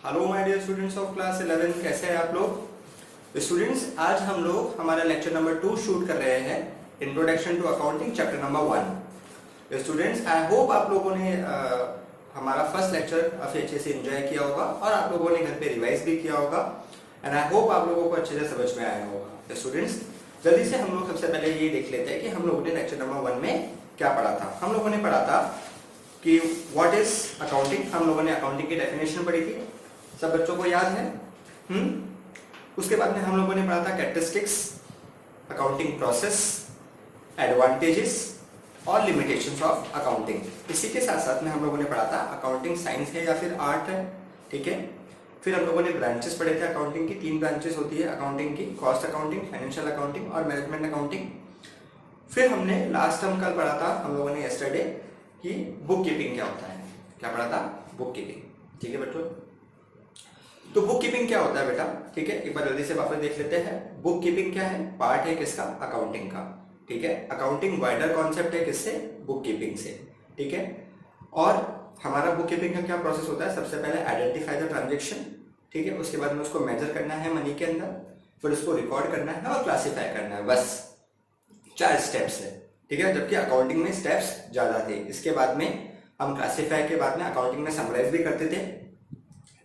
Hello my dear students of class 11, कैसे हैं आप लोग स्टूडेंट्स। आज हम लोग हमारा लेक्चर नंबर 2 शूट कर रहे हैं, introduction to accounting chapter number 1। Students I hope आप लोगों ने हमारा फर्स्ट लेक्चर काफी अच्छे से एंजॉय किया होगा और आप लोगों ने घर पे रिवाइज भी किया होगा एंड आई होप आप लोगों को अच्छे से समझ में आया होगा। स्टूडेंट्स जल्दी से हम लोग सबसे पहले ये देख लेते हैं कि हम लोगों ने लेक्चर नंबर 1 में क्या पढ़ा था। हम लोगों ने पढ़ा था कि व्हाट इज अकाउंटिंग। हम लोगों ने अकाउंटिंग की डेफिनेशन पढ़ी थी, सब बच्चों को याद है। उसके बाद में हम लोगों ने पढ़ा था कैरेक्टरिस्टिक्स, अकाउंटिंग प्रोसेस, एडवांटेजेस और लिमिटेशंस ऑफ अकाउंटिंग। इसी के साथ साथ में हम लोगों ने पढ़ा था अकाउंटिंग साइंस है या फिर आर्ट है, ठीक है। फिर हम लोगों ने ब्रांचेस पढ़े थे अकाउंटिंग की। 3 ब्रांचेस होती है अकाउंटिंग की, कॉस्ट अकाउंटिंग, फाइनेंशियल अकाउंटिंग और मैनेजमेंट अकाउंटिंग। फिर हमने लास्ट टर्म कल पढ़ा था हम लोगों ने यस्टरडे कि बुक कीपिंग क्या होता है। क्या पढ़ा था? बुक कीपिंग, ठीक है बच्चों। तो बुक कीपिंग क्या होता है बेटा, ठीक है, एक बार जल्दी से वापस देख लेते हैं। बुक कीपिंग क्या है? पार्ट है किसका? अकाउंटिंग का, ठीक है। अकाउंटिंग वाइडर कॉन्सेप्ट है किससे? बुक कीपिंग से, ठीक है। और हमारा बुक कीपिंग का क्या प्रोसेस होता है? सबसे पहले आइडेंटिफाई द ट्रांजेक्शन, ठीक है। उसके बाद में उसको मेजर करना है मनी के अंदर, फिर उसको रिकॉर्ड करना है और क्लासीफाई करना है। बस 4 स्टेप्स है, ठीक है। जबकि अकाउंटिंग में स्टेप्स ज्यादा थे। इसके बाद में हम क्लासीफाई के बाद में अकाउंटिंग में समराइज भी करते थे,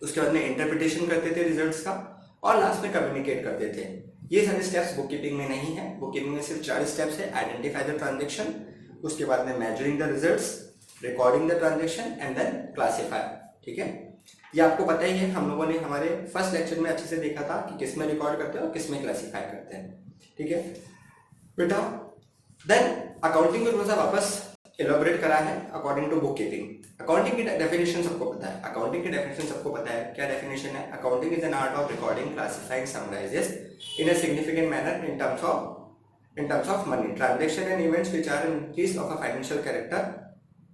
उसके बाद में इंटरप्रिटेशन करते थे रिजल्ट्स का और लास्ट में कम्युनिकेट करते थे। ये सारे स्टेप्स बुक कीपिंग में नहीं है। बुक कीपिंग में सिर्फ 4 स्टेप्स है। आइडेंटिफाई द ट्रांजेक्शन, उसके बाद में measuring the results, recording the transaction and then classify, ठीक है। ये आपको पता ही है, हम लोगों ने हमारे फर्स्ट लेक्चर में अच्छे से देखा था कि किस में रिकॉर्ड करते हैं और किस में क्लासीफाई करते हैं, ठीक है बेटा। देन अकाउंटिंग में थोड़ा सा वापस एलोबरेट करा है according to bookkeeping. Accounting की डेफिनेशन सबको पता है। अकाउंटिंग की डेफिनेशन सबको पता है। क्या डेफिनेशन है? Accounting is an art of recording, classifying, summarises in a significant manner in terms of money transaction and events which are in case of a financial character,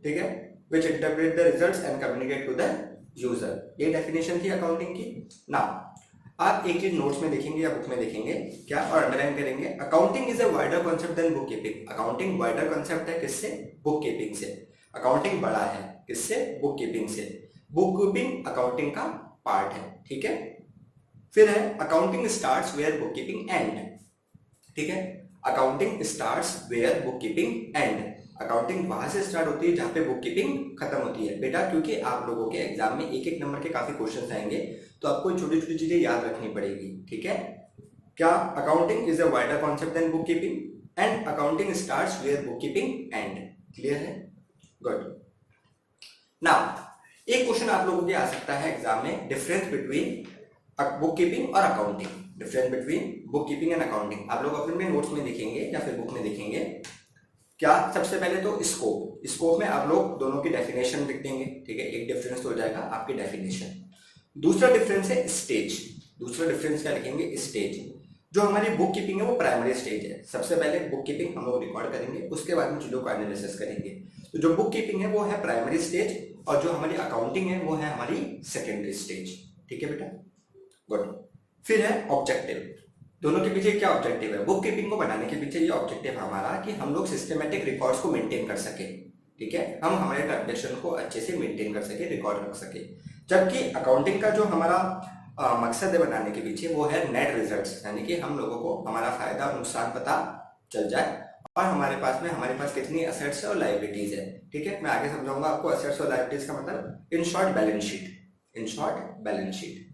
ठीक है, which interpret the results and communicate to the user. ये definition थी accounting की। Now आप एक चीज notes में देखेंगे या बुक में देखेंगे क्या, और अंडरलाइन करेंगे। Accounting is a wider concept than bookkeeping. Accounting wider concept है किससे? बुक कीपिंग से। अकाउंटिंग बड़ा है किससे? बुक कीपिंग से। बुक कीपिंग अकाउंटिंग का पार्ट है, ठीक है। फिर है accounting starts where bookkeeping end, ठीक है। Accounting starts where bookkeeping and. Accounting वहां से स्टार्ट होती है जहां पे बुक कीपिंग खत्म होती है बेटा, क्योंकि आप लोगों के एग्जाम में 1-1 नंबर के काफी क्वेश्चन आएंगे, तो आपको छोटी छोटी चीजें याद रखनी पड़ेगी, ठीक है। क्या? Accounting is a wider concept than bookkeeping and accounting starts where bookkeeping end. Clear है? गुड। नाउ एक क्वेश्चन आप लोगों के आ सकता है एग्जाम में, डिफरेंस बिटवीन बुक कीपिंग और accounting. Difference between bookkeeping and accounting आप लोग अपने नोट्स में देखेंगे या फिर बुक में देखेंगे। क्या? सबसे पहले तो स्कोप में आप लोग दोनों की डेफिनेशन लिख देंगे, ठीक है। एक डिफरेंस तो हो जाएगा आपकी डेफिनेशन। दूसरा डिफरेंस है स्टेज। दूसरा डिफरेंस क्या लिखेंगे? स्टेज। जो हमारी बुक कीपिंग है वो प्राइमरी स्टेज है। सबसे पहले बुक कीपिंग हम लोग रिकॉर्ड करेंगे, उसके बाद में चीजों को एनालिसिस करेंगे। तो जो बुक कीपिंग है वो है प्राइमरी स्टेज और जो हमारी अकाउंटिंग है वो है हमारी सेकेंडरी स्टेज, ठीक है बेटा। गुड। फिर है ऑब्जेक्टिव। दोनों के पीछे क्या ऑब्जेक्टिव है? बुक कीपिंग को बनाने के पीछे ये ऑब्जेक्टिव हमारा कि हम लोग सिस्टमेटिक रिकॉर्ड्स को मेंटेन कर सके, ठीक है। हम हमारे ट्रांजेक्शन को अच्छे से मेंटेन कर सके, रिकॉर्ड रख सके। जबकि अकाउंटिंग का जो हमारा मकसद है बनाने के पीछे वो है नेट रिजल्ट्स, यानी कि हम लोगों को हमारा फायदा और नुकसान पता चल जाए और हमारे पास कितनी एसेट्स है और लायबिलिटीज है, ठीक है। मैं आगे समझाऊंगा आपको एसेट्स और लायबिलिटीज का मतलब। In short balance sheet.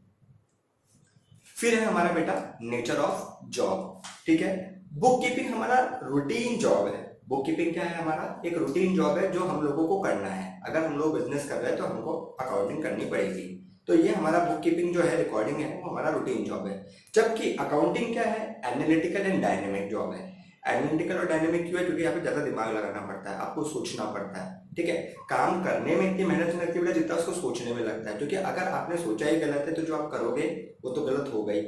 फिर है हमारा बेटा नेचर ऑफ जॉब, ठीक है। बुक कीपिंग हमारा रूटीन जॉब है। बुक कीपिंग क्या है? हमारा एक रूटीन जॉब है जो हम लोगों को करना है। अगर हम लोग बिजनेस कर रहे हैं तो हमको अकाउंटिंग करनी पड़ेगी। तो ये हमारा बुक कीपिंग जो है, रिकॉर्डिंग है, वो हमारा रूटीन जॉब है। जबकि अकाउंटिंग क्या है? एनालिटिकल एंड डायनेमिक जॉब है। एनालिटिकल और डायनेमिक क्यों है? क्योंकि यहाँ पे ज्यादा दिमाग लगाना पड़ता है, आपको सोचना पड़ता है, ठीक है। काम करने में इतनी मेहनत नहीं लगती बेटा जितना उसको सोचने में लगता है, क्योंकि अगर आपने सोचा ही गलत है तो जो आप करोगे वो तो गलत हो गई,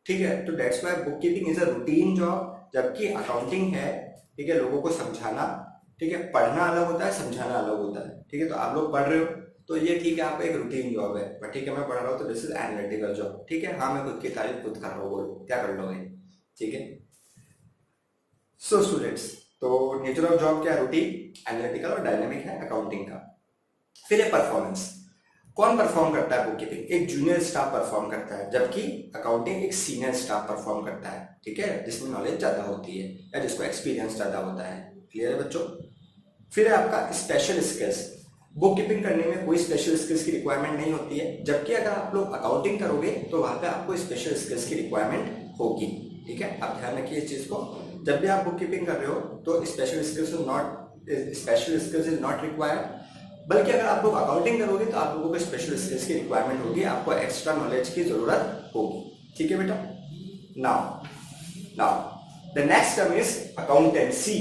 ठीक है। तो that's why book keeping is a routine job, जबकि अकाउंटिंग है, ठीक है, लोगों को समझाना, ठीक है। पढ़ना अलग होता है, समझाना अलग होता है, ठीक है। तो आप लोग पढ़ रहे हो तो ये ठीक है, आपका एक रूटीन जॉब है, पर ठीक है मैं पढ़ रहा हूँ तो दिस इज एनालिटिकल जॉब, ठीक है। हाँ मैं खुद की तारीफ खुद कर रहा हूँ, बोलो क्या कर लोगे, ठीक है। सो स्टूडेंट्स, तो नेचर ऑफ जॉब क्या? रूटीन, एनालिटिकल और डायनेमिक है अकाउंटिंग का। फिर है परफॉर्मेंस। कौन परफॉर्म करता है बुक कीपिंग? एक जूनियर स्टाफ परफॉर्म करता है, जबकि अकाउंटिंग एक सीनियर स्टाफ परफॉर्म करता है, ठीक है, जिसमें नॉलेज ज़्यादा होती है या जिसको एक्सपीरियंस ज़्यादा होता है। क्लियर है बच्चों? फिर है आपका स्पेशल स्किल्स। बुक कीपिंग करने में कोई स्पेशल स्किल्स की रिक्वायरमेंट नहीं होती है, जबकि अगर आप लोग अकाउंटिंग करोगे तो वहाँ पे आपको स्पेशल स्किल्स की रिक्वायरमेंट होगी, ठीक है। आप ध्यान रखिए इस चीज़ को, जब भी आप बुक कीपिंग कर रहे हो तो special skills is not required, बल्कि अगर आप लोग अकाउंटिंग करोगे तो आप लोगों को स्पेशल स्किल्स की रिक्वायरमेंट होगी, आपको एक्स्ट्रा नॉलेज की जरूरत होगी, ठीक है बेटा। Now the next term is accountancy.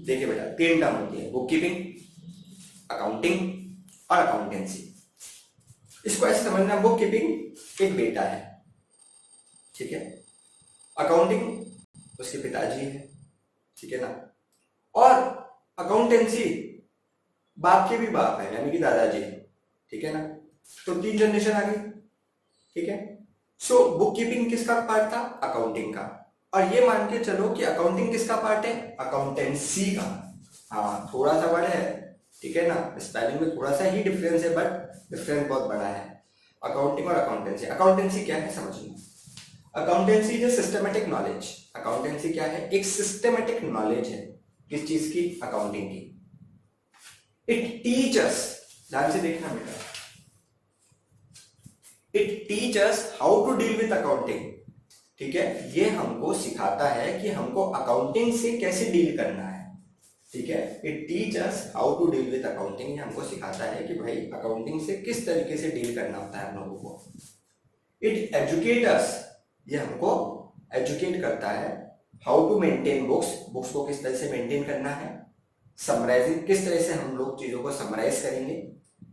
देखिए बेटा, 3 टर्म होती है, बुक कीपिंग, अकाउंटिंग और अकाउंटेंसी। इसको ऐसे समझना, बुक कीपिंग एक बेटा है, ठीक है, अकाउंटिंग उसके पिताजी है, ठीक है ना, और अकाउंटेंसी बाप के भी बाप है, यानी कि दादाजी, ठीक है ना। तो 3 जनरेशन आ गई, ठीक है। सो बुक कीपिंग किसका पार्ट था? अकाउंटिंग का। और ये मान के चलो कि अकाउंटिंग किसका पार्ट है? अकाउंटेंसी का। हाँ, थोड़ा सा बड़ा है, ठीक है ना, स्पेलिंग में थोड़ा सा ही डिफरेंस है, बट डिफरेंस बहुत बड़ा है अकाउंटिंग और अकाउंटेंसी। अकाउंटेंसी क्या है समझिए, accountancy is systematic knowledge. Accountancy क्या है? एक सिस्टमेटिक नॉलेज है, किस चीज की? अकाउंटिंग की। इट टीचर्स, ध्यान से देखना बेटा, it teaches how to deal with accounting, ठीक है। ये हमको सिखाता है कि हमको अकाउंटिंग से कैसे डील करना है, ठीक है। It teaches how to deal with accounting, ये हमको सिखाता है कि भाई अकाउंटिंग से किस तरीके से डील करना होता है हम लोगों को। इट एजुकेटर्स, ये हमको एजुकेट करता है how to maintain books, books को किस तरह से मेंटेन करना है, समराइजिंग, किस तरह से हम लोग चीजों को समराइज करेंगे,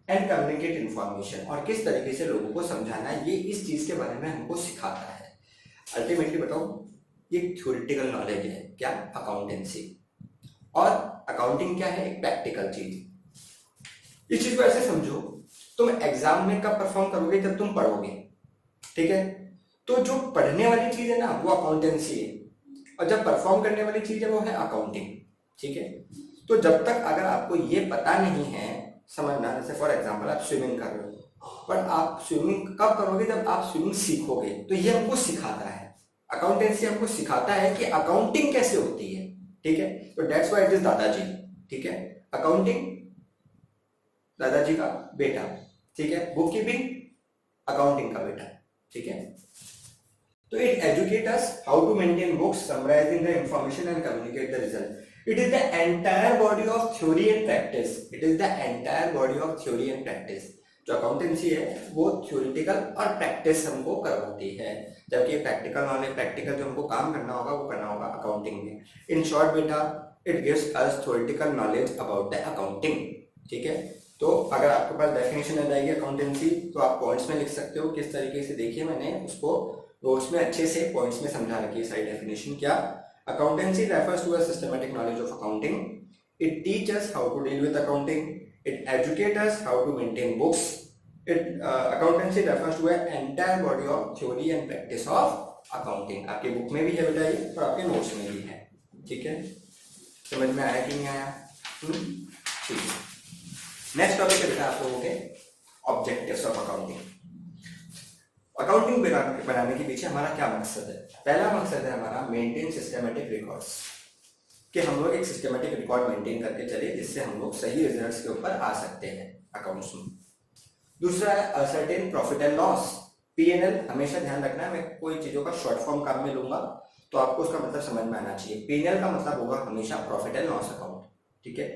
एंड कम्युनिकेट इंफॉर्मेशन, और किस तरीके से लोगों को समझाना है, ये इस चीज के बारे में हमको सिखाता है। अल्टीमेटली बताओ, ये थ्योरेटिकल नॉलेज है क्या? अकाउंटेंसी। और अकाउंटिंग क्या है? एक प्रैक्टिकल चीज। इस चीज को ऐसे समझो, तुम एग्जाम में कब परफॉर्म करोगे? जब तुम पढ़ोगे, ठीक है। तो जो पढ़ने वाली चीज है ना, वो अकाउंटेंसी है, और जब परफॉर्म करने वाली चीज है वो है अकाउंटिंग, ठीक है। तो जब तक अगर आपको ये पता नहीं है, समझना, जैसे फॉर एग्जांपल आप स्विमिंग कर रहे हो, पर आप स्विमिंग कब करोगे? जब आप स्विमिंग सीखोगे। तो ये हमको सिखाता है, अकाउंटेंसी हमको सिखाता है कि अकाउंटिंग कैसे होती है, ठीक है। तो दैट्स व्हाई इट इज दादाजी, ठीक है। अकाउंटिंग दादाजी का बेटा, ठीक है। बुक कीपिंग अकाउंटिंग का बेटा, ठीक है। तो it educate us how to maintain books, summarising the information and communicate the result. It is the entire body of theory and practice. It is the entire body of theory and practice. जो accountancy है वो theoretical और practice हमको करवाती है, जबकि practical knowledge, practical जो हमको काम करना होगा वो करना होगा अकाउंटिंग में। इन शॉर्ट बेटा, it gives us theoretical knowledge about the accounting, ठीक है। तो अगर आपके पास डेफिनेशन आ जाएगी अकाउंटेंसी, तो आप पॉइंट्स में लिख सकते हो किस तरीके से। देखिए मैंने उसको नोट्स में अच्छे से पॉइंट्स में समझा रखी है सारी डेफिनेशन। क्या? Accountancy refers to a systematic knowledge of accounting. It teaches us how to deal with accounting. It educates us how to maintain books. Accountancy refers to an entire body of theory and practice of accounting. आपके book में भी है बेटा ये, और आपके notes में भी है, ठीक है। समझ में आया कि नहीं आया? ठीक है। नेक्स्ट टॉपिक है बेटा आप लोगों के ऑब्जेक्टिव्स ऑफ अकाउंटिंग। अकाउंटिंग बनाने के पीछे हमारा क्या मकसद है? पहला मकसद है हमारा मेंटेन सिस्टमेटिक रिकॉर्ड्स, कि हम लोग एक सिस्टमेटिक रिकॉर्ड मेंटेन करके चले, जिससे हम लोग सही रिजल्ट्स के ऊपर आ सकते हैं अकाउंट्स में। दूसरा है ascertain profit and loss, P&L। हमेशा ध्यान रखना है, मैं कोई चीजों का शॉर्ट फॉर्म काम में लूंगा तो आपको उसका मतलब समझ में आना चाहिए। P&L का मतलब होगा हमेशा प्रॉफिट एंड लॉस अकाउंट, ठीक है।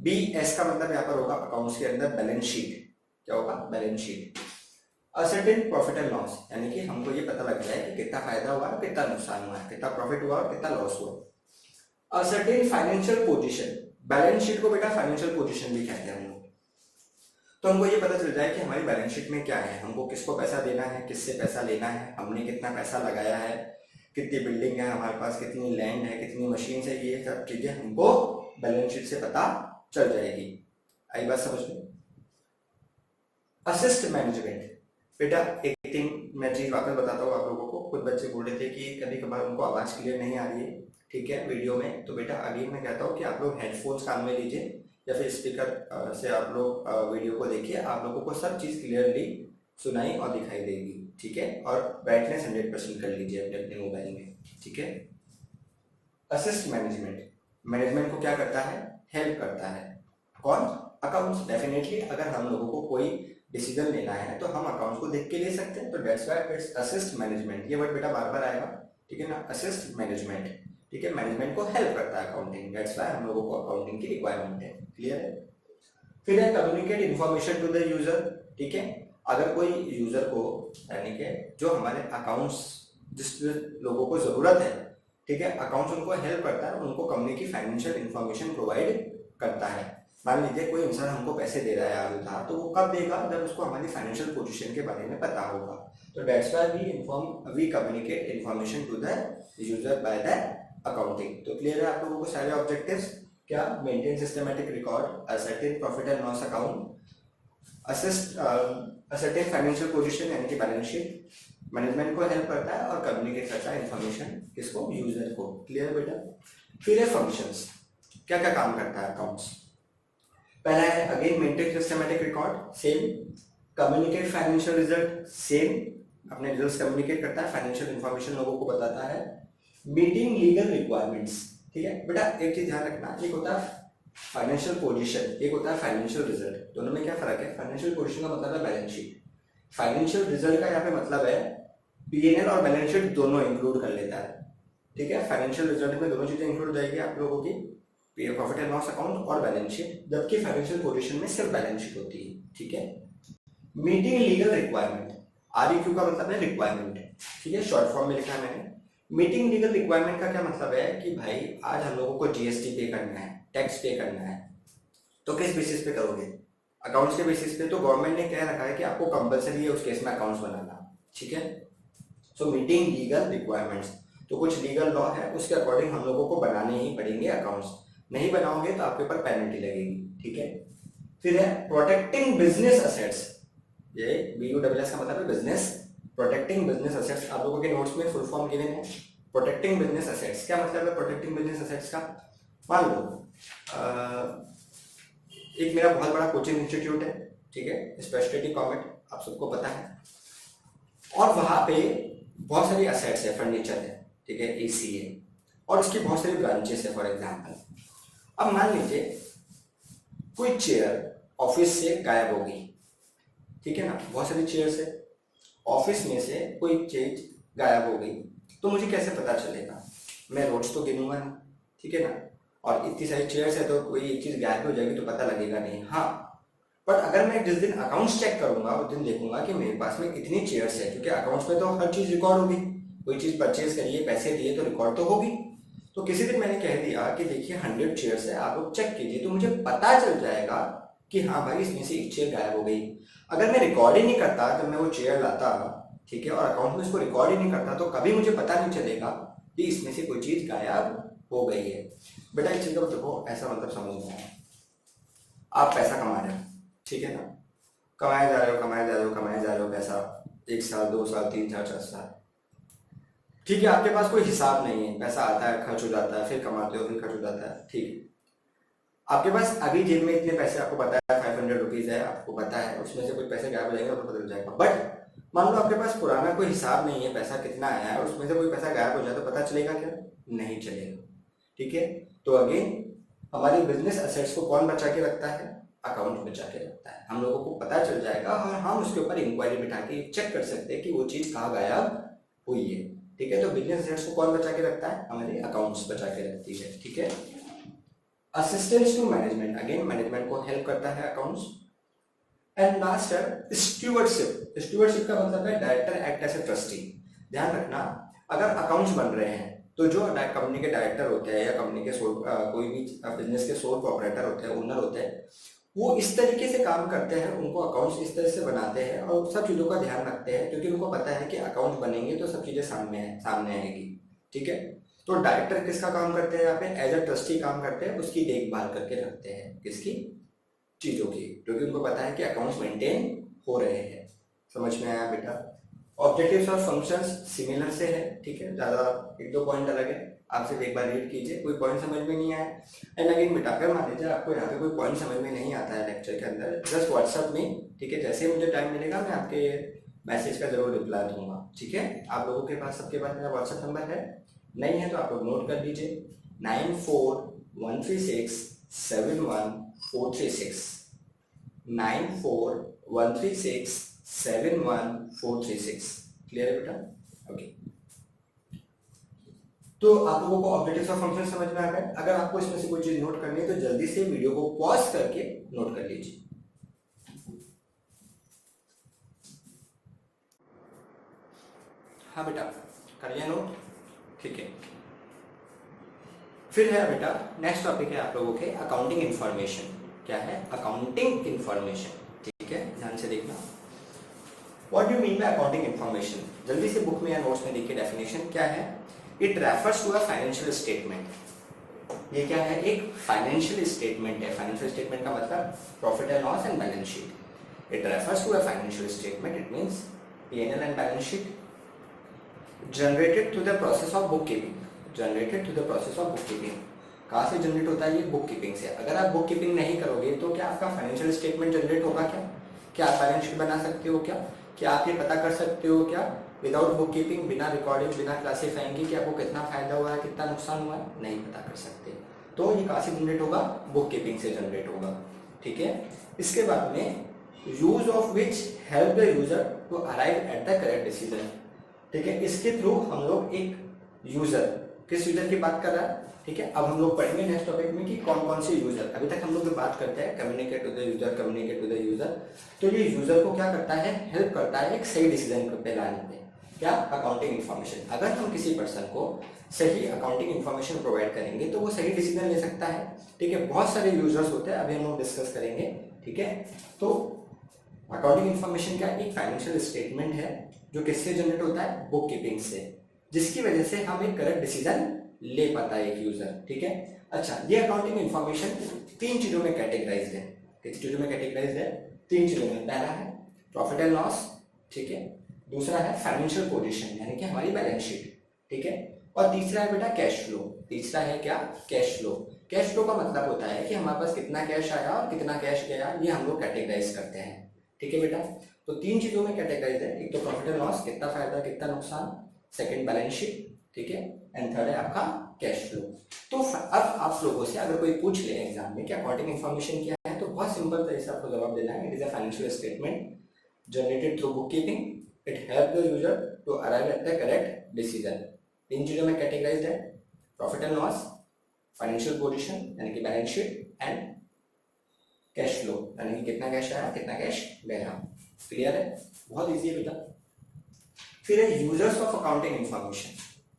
BS का मतलब यहाँ पर होगा अकाउंट्स के अंदर बैलेंस शीट। क्या होगा? Balance sheet. Ascertain profit and loss, यानी कि हमको ये पता लग जाए कि कितना फायदा हुआ, कितना नुकसान हुआ, कितना प्रॉफिट हुआ और कितना लॉस हुआ। Ascertain financial position, balance sheet को बेटा फाइनेंशियल पोजीशन भी कहते हैं हम लोग। तो हमको ये पता चल जाए कि हमारी बैलेंस शीट में क्या है, हमको किसको पैसा देना है, किससे पैसा लेना है, हमने कितना पैसा लगाया है, कितनी बिल्डिंग है हमारे पास, कितनी लैंड है, कितनी मशीन है, ये सब चीजें हमको बैलेंस शीट से पता चल जाएगी। आई बात समझ में? असिस्ट मैनेजमेंट बेटा, एक थिंग मैं चीज वापस बताता हूँ आप लोगों को। कुछ बच्चे बोल रहे थे कि कभी कभार उनको आवाज क्लियर नहीं आ रही है, ठीक है, वीडियो में। तो बेटा अगेन मैं कहता हूँ कि आप लोग हेडफोन्स कान में लीजिए, या फिर स्पीकर से आप लोग वीडियो को देखिए, देखिए आप लोगों को सब चीज़ क्लियरली सुनाई और दिखाई देगी, ठीक है। और ब्राइटनेस 100% कर लीजिए अपने अपने मोबाइल में, ठीक है। असिस्ट मैनेजमेंट, मैनेजमेंट को क्या करता है, हेल्प करता है। कौन, अकाउंट्स। डेफिनेटली अगर हम लोगों को कोई डिसीजन लेना है तो हम अकाउंट्स को देख के ले सकते हैं, तो that's why it's assist management. ये वर्ड बेटा बार बार आएगा, ठीक है ना, असिस्ट मैनेजमेंट, ठीक है। मैनेजमेंट को हेल्प करता है अकाउंटिंग, दैट्स व्हाई हम लोगों को अकाउंटिंग की रिक्वायरमेंट है। क्लियर है। फिर है communicate information to the user, ठीक है। अगर कोई यूजर को, यानी कि जो हमारे अकाउंट्स जिस लोगों को जरूरत है, ठीक है, अकाउंट्स उनको हेल्प करता है, उनको कंपनी की फाइनेंशियल इन्फॉर्मेशन प्रोवाइड करता है। मान लीजिए कोई इंसान हमको पैसे दे रहा है यार उधार, तो वो कब देगा, जब उसको हमारी फाइनेंशियल पोजीशन के बारे में पता होगा। तो that's why we communicate information to the user by the accounting. तो क्लियर है आप लोगों को सारे ऑब्जेक्टिव्स। क्या, maintain systematic record, ascertain profit and loss account, assist ascertain financial position यानी कि बैलेंस शीट, मैनेजमेंट को हेल्प करता है और कम्युनिकेट करता है इन्फॉर्मेशन किसको, यूजर को। क्लियर बेटा। फिर है फंक्शंस, क्या क्या काम करता है अकाउंट्स। पहला है again maintain systematic record, same. Communicate financial result, same, अपने रिजल्ट्स कम्युनिकेट करता है, फाइनेंशियल इन्फॉर्मेशन लोगों को बताता है। मीटिंग लीगल रिक्वायरमेंट्स, ठीक है बेटा। एक चीज ध्यान रखना, एक होता है फाइनेंशियल पोजीशन, एक होता है फाइनेंशियल रिजल्ट। दोनों में क्या फर्क है, फाइनेंशियल पोजीशन का मतलब है बैलेंस शीट, फाइनेंशियल रिजल्ट का यहाँ पे मतलब है पीएनएल और बैलेंस शीट दोनों इंक्लूड कर लेता है, ठीक है। फाइनेंशियल रिजल्ट में दोनों चीजें इंक्लूड हो जाएगी आप लोगों की, प्रॉफिट एंड लॉस अकाउंट और बैलेंस शीट, जबकि फाइनेंशियल पोजीशन में सिर्फ बैलेंस शीट होती है, ठीक है। मीटिंग लीगल रिक्वायरमेंट, आरईक्यू का मतलब है रिक्वायरमेंट, ठीक है, शॉर्ट फॉर्म में लिखा है मैंने। मीटिंग लीगल रिक्वायरमेंट का क्या मतलब है कि भाई आज हम लोगों को जीएसटी पे करना है, टैक्स पे करना है, तो किस बेसिस पे करोगे, अकाउंट्स के बेसिस पे। तो गवर्नमेंट ने कह रखा है कि आपको कंपलसरी है उस केस में अकाउंट्स बनाना, ठीक है। सो मीटिंग लीगल रिक्वायरमेंट्स, तो कुछ लीगल लॉ है उसके अकॉर्डिंग हम लोगों को बनाने ही पड़ेंगे अकाउंट्स, नहीं बनाओगे तो आपके ऊपर पेनल्टी लगेगी, ठीक है। फिर है प्रोटेक्टिंग बिजनेस असेट्स, ये BUSS का मतलब है बिजनेस, प्रोटेक्टिंग बिजनेस असेट्स। आप लोगों के नोट्स में फुल फॉर्म गिवन है। प्रोटेक्टिंग बिजनेस असेट्स क्या मतलब है, प्रोटेक्टिंग बिजनेस असेट्स का, मान लो एक मेरा बहुत बड़ा कोचिंग इंस्टीट्यूट है, ठीक है, स्पेशलिटी कॉमेट, आप सबको पता है, और वहां पे बहुत सारी असेट्स है, फर्नीचर है, ठीक है, एसी है, और उसकी बहुत सारी ब्रांचेस है। फॉर एग्जांपल अब मान लीजिए कोई चेयर ऑफिस से गायब हो गई, ठीक है ना, बहुत सारी चेयर्स है, ऑफिस में से कोई चीज गायब हो गई, तो मुझे कैसे पता चलेगा, मैं रोड्स तो गिनूंगा नहीं, ठीक है ना, और इतनी सारी चेयर्स है तो कोई एक चीज गायब हो जाएगी तो पता लगेगा नहीं। हाँ, बट अगर मैं जिस दिन अकाउंट्स चेक करूंगा उस दिन देखूंगा कि मेरे पास में इतनी चेयर्स है, क्योंकि अकाउंट्स में तो हर चीज रिकॉर्ड होगी, कोई चीज परचेज करिए, पैसे दिए तो रिकॉर्ड तो होगी। तो किसी दिन मैंने कह दिया कि देखिए 100 चेयर्स है, आप लोग चेक कीजिए, तो मुझे पता चल जाएगा कि हाँ भाई इसमें से एक चेयर गायब हो गई। अगर मैं रिकॉर्ड ही नहीं करता जब मैं वो चेयर लाता, ठीक है, और अकाउंट में इसको रिकॉर्ड ही नहीं करता, तो कभी मुझे पता नहीं चलेगा कि इसमें से कोई चीज गायब हो गई है। बेटा इस चीज को देखो, ऐसा मतलब समझना है, आप पैसा कमा रहे हो, ठीक है ना, कमाए जा रहे हो कमाए जा रहे हो कमाए जा रहे हो पैसा, 1 साल 2 साल 3 साल 4 साल, ठीक है, आपके पास कोई हिसाब नहीं है, पैसा आता है खर्च हो जाता है, फिर कमाते हो फिर खर्च हो जाता है, ठीक है। आपके पास अभी जेब में इतने पैसे, आपको पता है 500 रुपीज है, आपको पता है उसमें से कुछ पैसे गायब हो जाएंगे तो पता चल जाएगा। बट मान लो आपके पास पुराना कोई हिसाब नहीं है, पैसा कितना आया है, उसमें से कोई पैसा गायब हो जाए तो पता चलेगा क्या, नहीं चलेगा, ठीक है। तो अगेन हमारी बिजनेस असेट्स को कौन बचा के रखता है, अकाउंट बचा के रखता है। हम लोगों को पता चल जाएगा और हम उसके ऊपर इंक्वायरी बिठा के चेक कर सकते हैं कि वो चीज कहाँ गायब हुई है, ठीक है। तो बिजनेस असेट्स को कौन बचा के रखता है, हमारी अकाउंट्स बचा के रखती है, ठीक है। Assistance to management, again management को हेल्प करता है अकाउंट्स। एंड लास्ट है स्टूवर्डशिप। स्टूवर्डशिप का मतलब है director act as a trustee. ध्यान रखना, अगर अकाउंट्स बन रहे हैं तो जो कंपनी के डायरेक्टर होते हैं या कंपनी के कोई भी बिजनेस के सोल प्रोपराइटर होते हैं, ओनर होते हैं, वो इस तरीके से काम करते हैं, उनको अकाउंट्स इस तरह से बनाते हैं और सब चीज़ों का ध्यान रखते हैं, क्योंकि उनको पता है कि अकाउंट बनेंगे तो सब चीज़ें सामने आएगी, ठीक है। तो डायरेक्टर किसका काम करते हैं यहाँ पे, एज अ ट्रस्टी काम करते हैं, उसकी देखभाल करके रखते हैं, किसकी, चीज़ों की, क्योंकि उनको पता है कि अकाउंट्स मेंटेन हो रहे हैं। समझ में आया बेटा। ऑब्जेक्टिव्स और फंक्शंस सिमिलर से है, ठीक है, ज़्यादा 1-2 पॉइंट अलग है। आप सिर्फ एक बार रीड कीजिए, कोई पॉइंट समझ में नहीं आया एंड अगेन बेटा अगर मान लीजिए आपको यहाँ पे कोई पॉइंट समझ में नहीं आता है लेक्चर के अंदर, जस्ट व्हाट्सएप में, ठीक है, जैसे ही मुझे टाइम मिलेगा मैं आपके मैसेज का जरूर रिप्लाई दूंगा, ठीक है। आप लोगों के पास सबके पास मेरा व्हाट्सएप नंबर है, नहीं है तो आप लोग नोट कर लीजिए 9413671436 9413671436। क्लियर है बेटा? ओके, तो आप लोगों को ऑब्जेक्टिव्स ऑफ फंक्शन समझ में आ गए। अगर आपको इसमें से कोई चीज नोट करनी है तो जल्दी से वीडियो को पॉज करके नोट कर लीजिए। हाँ बेटा, कर लिया नोट? ठीक है। फिर है बेटा नेक्स्ट टॉपिक है आप लोगों के अकाउंटिंग इंफॉर्मेशन। क्या है? अकाउंटिंग इंफॉर्मेशन, ठीक है, ध्यान से देखना। What do mean by accounting information? जल्दी से बुक में या नोट्स में देखिए डेफिनेशन क्या है। It refers to a financial statement. ये क्या है? एक फाइनेंशियल स्टेटमेंट है। फाइनेंशियल स्टेटमेंट का मतलब profit and loss and balance sheet. It refers to a financial statement, it means P&L and balance sheet generated through the process of bookkeeping. Generated through the process of bookkeeping. कहाँ से generate होता है? ये book keeping से। अगर आप book keeping नहीं करोगे तो क्या आपका फाइनेंशियल स्टेटमेंट जनरेट होगा? क्या आप बैलेंस शीट बना सकते हो? क्या आप ये पता कर सकते हो क्या विदाउट बुक कीपिंग, बिना रिकॉर्डिंग, बिना क्लासिफाइंग की, कि आपको कितना फायदा हुआ है, कितना नुकसान हुआ है? नहीं पता कर सकते। तो ये कहाँ से जनरेट होगा? बुक कीपिंग से जनरेट होगा, ठीक है। इसके बाद में use of which help the user to arrive at the correct decision, ठीक है। इसके थ्रू हम लोग एक यूजर, किस यूजर की बात कर रहा है, ठीक है। अब हम लोग पढ़ेंगे नेक्स्ट टॉपिक में कि कौन कौन से यूजर। अभी तक हम लोग जो बात करते हैं communicate to the user, communicate to the user, तो ये यूजर को क्या करता है? हेल्प करता है एक सही डिसीजन पे लाने में। क्या? Accounting information. अगर हम किसी पर्सन को सही अकाउंटिंग इन्फॉर्मेशन प्रोवाइड करेंगे तो वो सही डिसीजन ले सकता है, ठीक है। बहुत सारे यूजर्स होते हैं, अभी हम लोग डिस्कस करेंगे, ठीक है। तो अकाउंटिंग इन्फॉर्मेशन क्या? एक फाइनेंशियल स्टेटमेंट है जो किससे जनरेट होता है? बुक कीपिंग से, जिसकी वजह से हम एक करेक्ट डिसीजन ले पाता है एक यूजर, ठीक है। अच्छा, ये अकाउंटिंग इन्फॉर्मेशन 3 चीजों में कैटेगराइज्ड है। कितनी चीजों में कैटेगराइज्ड है? 3 चीजों में। पहला है प्रॉफिट एंड लॉस, ठीक है। दूसरा है फाइनेंशियल पोजीशन, यानी कि हमारी बैलेंस शीट, ठीक है। और तीसरा है बेटा कैश फ्लो। तीसरा है क्या? Cash flow. कैश फ्लो का मतलब होता है कि हमारे पास कितना कैश आया और कितना कैश गया, ये हम लोग कैटेगराइज करते हैं, ठीक है बेटा। तो 3 चीजों में कैटेगराइज है। एक तो प्रॉफिट एंड लॉस, कितना फायदा कितना नुकसान। सेकंड बैलेंस शीट, ठीक है। एंड थर्ड है आपका कैश फ्लो। तो अब आप लोगों से अगर कोई पूछ ले एग्जाम में कि अकाउंटिंग इन्फॉर्मेशन क्या है, तो बहुत सिंपल तरीके से आपको जवाब देना है। It is a financial statement generated through bookkeeping. It help the user to arrive at the correct decision. 3 चीजों में कैटेगराइज्ड है, profit and loss, financial position यानी कि balance sheet, and cash flow यानी कि कितना कैश आया कितना कैश गया। क्लियर है? बहुत इजी है बेटा। फिर है users of accounting information.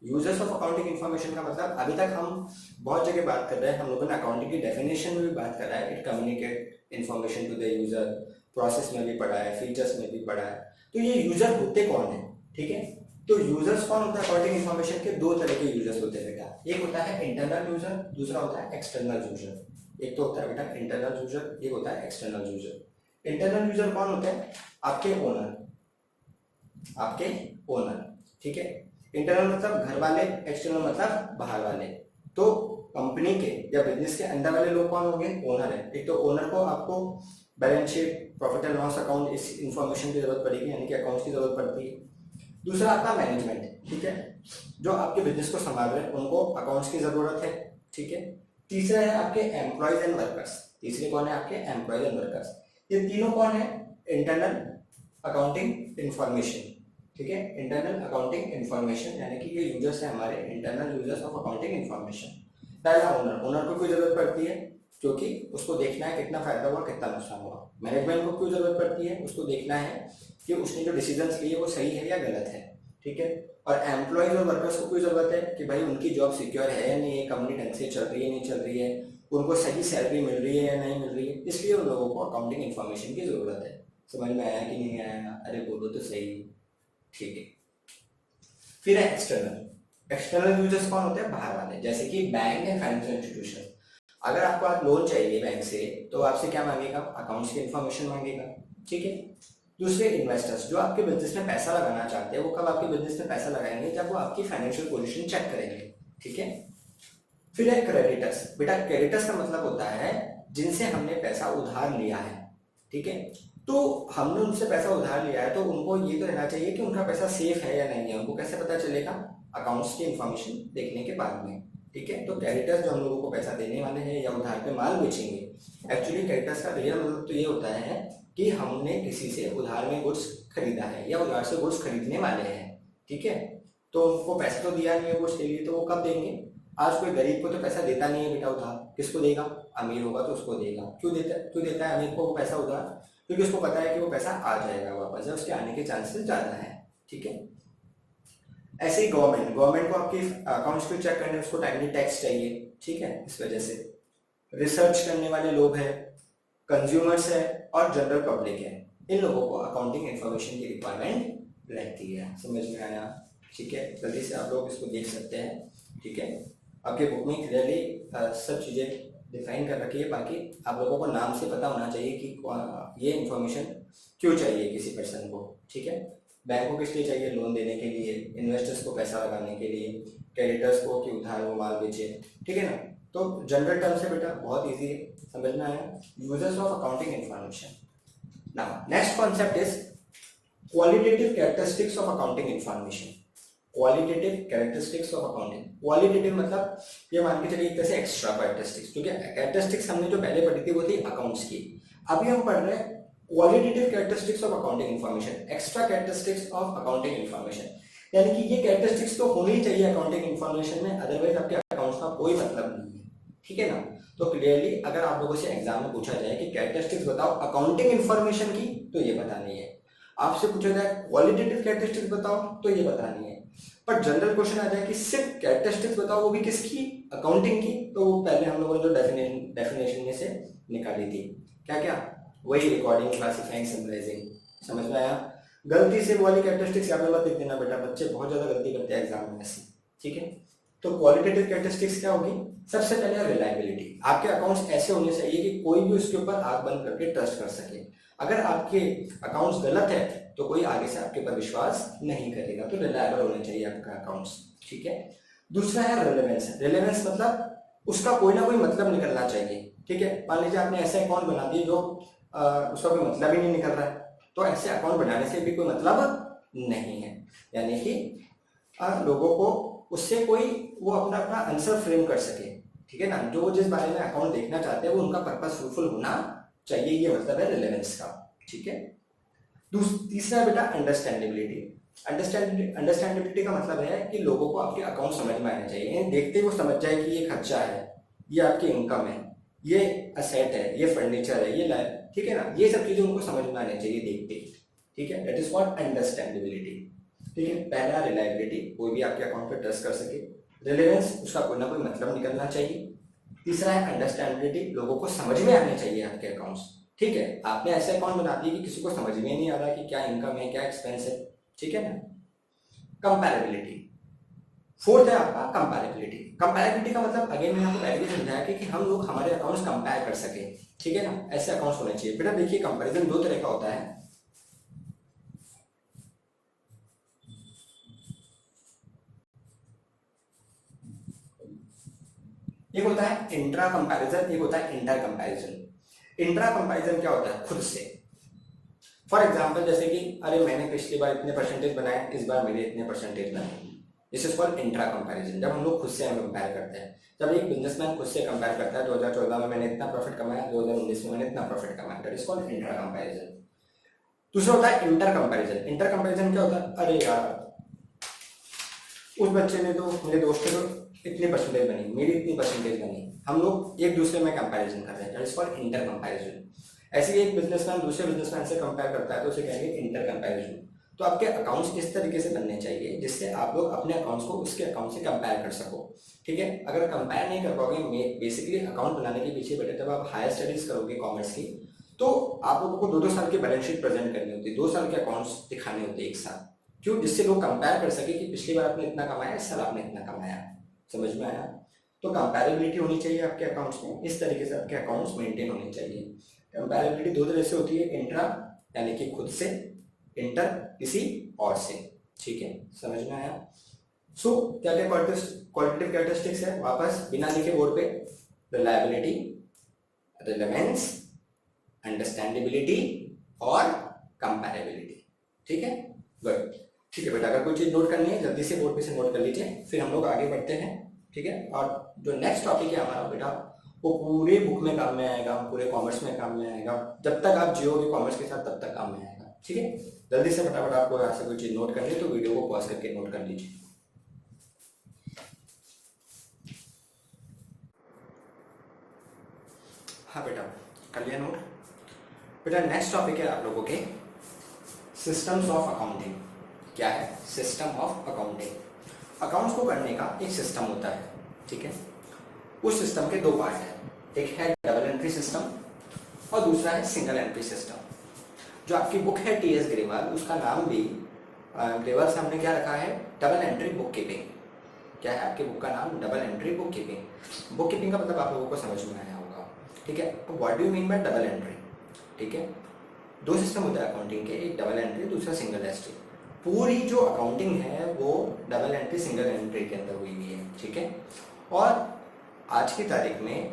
Users of accounting information का मतलब अभी तक हम बहुत जगह बात कर रहे हैं, हम लोगों ने अकाउंटिंग की डेफिनेशन में भी बात करा है। It communicate information to the user, process में भी पढ़ा है, फीचर्स में भी पढ़ा है। तो ये यूजर होते कौन है, ठीक है। तो यूजर्स कौन होता है? अकाउंटिंग इन्फॉर्मेशन के 2 तरह के यूजर्स होते हैं बेटा। एक होता है इंटरनल यूजर, दूसरा होता है एक्सटर्नल यूजर। एक तो होता है बेटा इंटरनल यूजर, एक होता है एक्सटर्नल यूजर। इंटरनल यूजर कौन होते हैं? आपके ओनर, आपके ओनर, ठीक है। इंटरनल मतलब घर वाले, एक्सटर्नल मतलब बाहर वाले। तो कंपनी के या बिजनेस के अंदर वाले लोग कौन होंगे? ओनर है। एक तो ओनर को आपको balance sheet, profit and loss account, इस इंफॉर्मेशन की जरूरत पड़ेगी, यानी कि अकाउंट्स की जरूरत पड़ती है। दूसरा आपका मैनेजमेंट, ठीक है, जो आपके बिजनेस को संभाल रहे हैं उनको अकाउंट्स की जरूरत है, ठीक है। तीसरा है आपके एम्प्लॉयज एंड वर्कर्स। तीसरे कौन है? आपके एम्प्लॉयज एंड वर्कर्स। ये तीनों कौन है? इंटरनल अकाउंटिंग इंफॉर्मेशन, ठीक है। इंटरनल अकाउंटिंग इंफॉर्मेशन यानी कि ये यूजर्स है हमारे internal users of accounting information. पहला ओनर, ओनर को कोई जरूरत पड़ती है क्योंकि उसको देखना है कितना फायदा हुआ कितना नुकसान हुआ। मैनेजमेंट को क्यों जरूरत पड़ती है? उसको देखना है कि उसने जो डिसीजंस लिए वो सही है या गलत है, ठीक है। और एम्प्लॉयज और वर्कर्स को कोई जरूरत है कि भाई उनकी जॉब सिक्योर है या नहीं है, कंपनी ढंग से चल रही है नहीं चल रही है, उनको सही सैलरी मिल रही है या नहीं मिल रही है। इसलिए उन लोगों को अकाउंटिंग इन्फॉर्मेशन की जरूरत है। समझ में आया कि नहीं आया? अरे बोलो तो सही, ठीक है। फिर है एक्सटर्नल। एक्सटर्नल यूजर्स कौन होते हैं? बाहर वाले, जैसे कि बैंक एंड फाइनेंशियल इंस्टीट्यूशन। अगर आपको आज लोन चाहिए बैंक से तो आपसे क्या मांगेगा? अकाउंट्स की इन्फॉर्मेशन मांगेगा, ठीक है। दूसरे इन्वेस्टर्स जो आपके बिजनेस में पैसा लगाना चाहते हैं वो कब आपके बिजनेस में पैसा लगाएंगे? जब वो आपकी फाइनेंशियल पोजीशन चेक करेंगे, ठीक है। फिर है क्रेडिटर्स। बेटा क्रेडिटर्स का मतलब होता है जिनसे हमने पैसा उधार लिया है, ठीक है। तो हमने उनसे पैसा उधार लिया है तो उनको ये तो रहना चाहिए कि उनका पैसा सेफ है या नहीं है। उनको कैसे पता चलेगा? अकाउंट्स की इंफॉर्मेशन देखने के बाद में, ठीक है। तो क्रेडिटर्स जो हम लोगों को पैसा देने वाले हैं या उधार पे माल बेचेंगे, एक्चुअली क्रेडिटर्स का रियल मतलब तो ये होता है कि हमने किसी से उधार में गुड्स खरीदा है या उधार से गुड्स खरीदने वाले हैं, ठीक है। तो उनको पैसा तो दिया नहीं है गुड्स के लिए, तो वो कब देंगे? आज कोई गरीब को तो पैसा देता नहीं है बेटा उधार, किसको देगा? अमीर होगा तो उसको देगा। क्यों देता है अमीर को वो पैसा उधार? क्योंकि उसको पता है कि वो पैसा आ जाएगा वापस, उसके आने के चांसेस ज़्यादा है, ठीक है। ऐसे ही गवर्नमेंट को आपके अकाउंट्स को चेक करने उसको टाइमली टैक्स चाहिए, ठीक है। इस वजह से रिसर्च करने वाले लोग हैं, कंज्यूमर्स है और जनरल पब्लिक है, इन लोगों को अकाउंटिंग इंफॉर्मेशन की रिक्वायरमेंट रहती है। समझ में आया? ठीक है। जल्दी से आप लोग इसको देख सकते हैं, ठीक है। आपके बुक में क्लियरली सब चीज़ें डिफाइन कर रखी है। बाकी आप लोगों को नाम से पता होना चाहिए कि ये इंफॉर्मेशन क्यों चाहिए किसी पर्सन को, ठीक है। बैंक को किस लिए चाहिए? लोन देने के लिए, इन्वेस्टर्स को पैसा लगाने के लिए, क्रेडिटर्स को कि उधार वो माल बेचे, ठीक है ना। तो जनरल टर्म से बेटा बहुत इजी है, समझ में आया? Users of accounting information. Now next concept is qualitative characteristics of accounting information. Qualitative characteristics of accounting. Qualitative मतलब ये मान के चलिए एक तरह से एक्स्ट्रा कैरेक्टरिस्टिक्स, क्योंकि कैरेक्टरिस्टिक्स हमने जो पहले पढ़ी थी वो थी अकाउंट्स की। अभी हम पढ़ रहे हैं qualitative characteristics of accounting information, extra characteristics of accounting information. यानी कि ये कैरेक्टरिस्टिक्स तो होनी ही चाहिए अकाउंटिंग इंफॉर्मेशन में, अदरवाइज आपके अकाउंट्स का कोई मतलब नहीं है, ठीक है ना। तो क्लियरली अगर आप लोगों से एग्जाम में पूछा जाए कि कैरेक्टरिस्टिक्स बताओ अकाउंटिंग इंफॉर्मेशन की, तो ये बतानी है। आपसे पूछा जाए क्वालिटेटिव कैरेक्टरिस्टिक्स बताओ, तो ये बतानी है। पर जनरल क्वेश्चन आ जाए कि सिर्फ कैरेक्टरिस्टिक्स बताओ, वो भी किसकी? अकाउंटिंग की, तो वो पहले हम लोगों ने जो डेफिनेशन में से निकाली थी, क्या क्या? वही रिकॉर्डिंग, क्लासिफाइंग, समराइजिंग। समझ में आया? गलती से वो वाली कैरेक्टरिस्टिक्स यहाँ पे मत लिख देना बेटा, बच्चे बहुत ज्यादा गलती करते हैं एग्जाम में ऐसे, ठीक है। तो क्वालिटेटिव कैरेक्टरिस्टिक्स क्या होगी? सबसे पहले रिलायबिलिटी। आपके अकाउंट्स ऐसे होने चाहिए कि कोई भी उसके ऊपर आंख बंद करके ट्रस्ट कर सके। अगर आपके अकाउंट्स गलत है तो कोई आगे से आपके ऊपर विश्वास नहीं करेगा। तो रिलायबल होने चाहिए आपका अकाउंट्स, ठीक है। दूसरा है रेलेवेंस। रेलेवेंस मतलब उसका कोई ना कोई मतलब निकलना चाहिए, ठीक है। मान लीजिए आपने ऐसे अकाउंट बना दिए जो उसका कोई मतलब ही नहीं निकल रहा है, तो ऐसे अकाउंट बनाने से भी कोई मतलब नहीं है। यानी कि लोगों को उससे कोई वो अपना अपना आंसर फ्रेम कर सके, ठीक है ना। जो जिस बारे में अकाउंट देखना चाहते हैं वो उनका पर्पस फुलफिल होना चाहिए, ये मतलब है रिलेवेंस का, ठीक है। तीसरा बेटा अंडरस्टैंडेबिलिटी। अंडरस्टैंडेबिलिटी का मतलब है कि लोगों को आपके अकाउंट समझ में आना चाहिए, देखते ही वो समझ जाए कि ये खर्चा है, ये आपकी इनकम है, ये असेट है, ये फर्नीचर है, ये लाइफ, ठीक है ना। ये सब चीजें उनको समझ में आनी चाहिए देखते ही, ठीक है। दैट इज कॉल्ड अंडरस्टैंडेबिलिटी, ठीक है। पहला रिलायबिलिटी, कोई भी आपके अकाउंट पर ट्रस्ट कर सके। रिलेवेंस, उसका कोई ना कोई मतलब निकलना चाहिए। तीसरा है अंडरस्टैंडेबिलिटी, लोगों को समझ में आने चाहिए आपके अकाउंट्स, ठीक है। आपने ऐसे अकाउंट बना दिए कि किसी को समझ में नहीं आ रहा कि क्या इनकम है क्या एक्सपेंस है, ठीक है ना। कंपैरेबिलिटी, फोर्थ है आपका कंपैरेबिलिटी। कंपैरेबिलिटी का मतलब अगेन मैंने आपको पहले भी समझाया कि हम लोग हमारे अकाउंट्स कंपेयर कर सके, ठीक है ना। ऐसे अकाउंट्स होने चाहिए। बेटा देखिए कंपैरिजन दो तरह का होता है। एक होता है इंट्रा कंपैरिजन, एक होता है इंटर कंपैरिजन। इंट्रा कंपैरिजन क्या होता है? खुद से। फॉर एग्जांपल जैसे कि अरे मैंने पिछली बार इतने परसेंटेज बनाए, इस बार मेरे इतने परसेंटेज बनाए, this is called intra comparison. जब हम लोग खुद से कंपेयर करते हैं, जब एक बिजनेसमैन खुद से कंपेयर करता है 2014 में मैंने इतना प्रॉफिट कमाया, 2019 में मैंने इतना प्रॉफिट कमाया, that is called intra comparison. दूसरा होता है इंटर कंपैरिजन। इंटर कंपैरिजन क्या होता है? अरे यार उस बच्चे ने तो, मेरे दोस्त ने तो इतनी परसेंटेज बनी, मेरी इतनी परसेंटेज बनी, हम लोग एक दूसरे में कंपैरिजन कर रहे हैं, that is called inter comparison. ऐसे ही एक बिजनेसमैन दूसरे बिजनेसमैन से कंपेयर करता है तो उसे कहेंगे इंटर कंपैरिजन। तो आपके अकाउंट्स इस तरीके से बनने चाहिए जिससे आप लोग अपने अकाउंट्स को उसके अकाउंट से कंपेयर कर सको, ठीक है। अगर कंपेयर नहीं कर पाओगे, बेसिकली अकाउंट बनाने के पीछे बेटे जब आप हायर स्टडीज करोगे कॉमर्स की, तो आप लोगों को 2-2 साल की बैलेंस शीट प्रेजेंट करनी होती है, 2 साल के अकाउंट्स दिखाने होते हैं एक साथ। क्यों? जिससे लोग कंपेयर कर सके कि पिछली बार आपने इतना कमाया, इस साल आपने इतना कमाया। समझ में आया? तो कंपैरेबिलिटी होनी चाहिए आपके अकाउंट्स में, इस तरीके से आपके अकाउंट्स मेंटेन होने चाहिए। कंपैरेबिलिटी दो तरह से होती है, इंट्रा यानी कि खुद से, इंटर किसी और से, ठीक है। समझ में आया? सो क्या क्या क्वालिटेटिव कैरेक्टरिस्टिक्स है, वापस बिना लिखे बोर्ड पे, रिलायबिलिटी, रिलेवेंस, अंडरस्टैंडेबिलिटी और कंपैरेबिलिटी। ठीक है, गुड। ठीक है बेटा, अगर कोई चीज नोट करनी है जल्दी से बोर्ड पे से नोट कर लीजिए, फिर हम लोग आगे बढ़ते हैं। ठीक है, और जो नेक्स्ट टॉपिक है हमारा बेटा, वो पूरे बुक में काम में आएगा, पूरे कॉमर्स में काम में आएगा, जब तक आप जियोगे कॉमर्स के साथ तब तक काम में आएगा। ठीक है, जल्दी से फटाफट आपको यहाँ से कोई चीज नोट करनी है तो वीडियो को पॉज करके नोट कर लीजिए। हाँ बेटा, कर लिया नोट? बेटा नेक्स्ट टॉपिक है आप लोगों के सिस्टम्स ऑफ अकाउंटिंग। क्या है? System of accounting. अकाउंट्स को करने का एक सिस्टम होता है। ठीक है, उस सिस्टम के दो पार्ट हैं, एक है डबल एंट्री सिस्टम और दूसरा है सिंगल एंट्री सिस्टम। जो आपकी बुक है टीएस ग्रेवाल, उसका नाम भी ग्रेवाल से हमने क्या रखा है? Double entry book keeping. क्या है आपकी बुक का नाम? Double entry book keeping. Book keeping का मतलब आप लोगों को समझ में आया होगा। ठीक है, तो what do you mean by double entry? ठीक है, दो सिस्टम होता है अकाउंटिंग के, एक डबल एंट्री, दूसरा सिंगल एंट्री। पूरी जो अकाउंटिंग है वो डबल एंट्री सिंगल एंट्री के अंदर हुई हुई है। ठीक है, और आज की तारीख में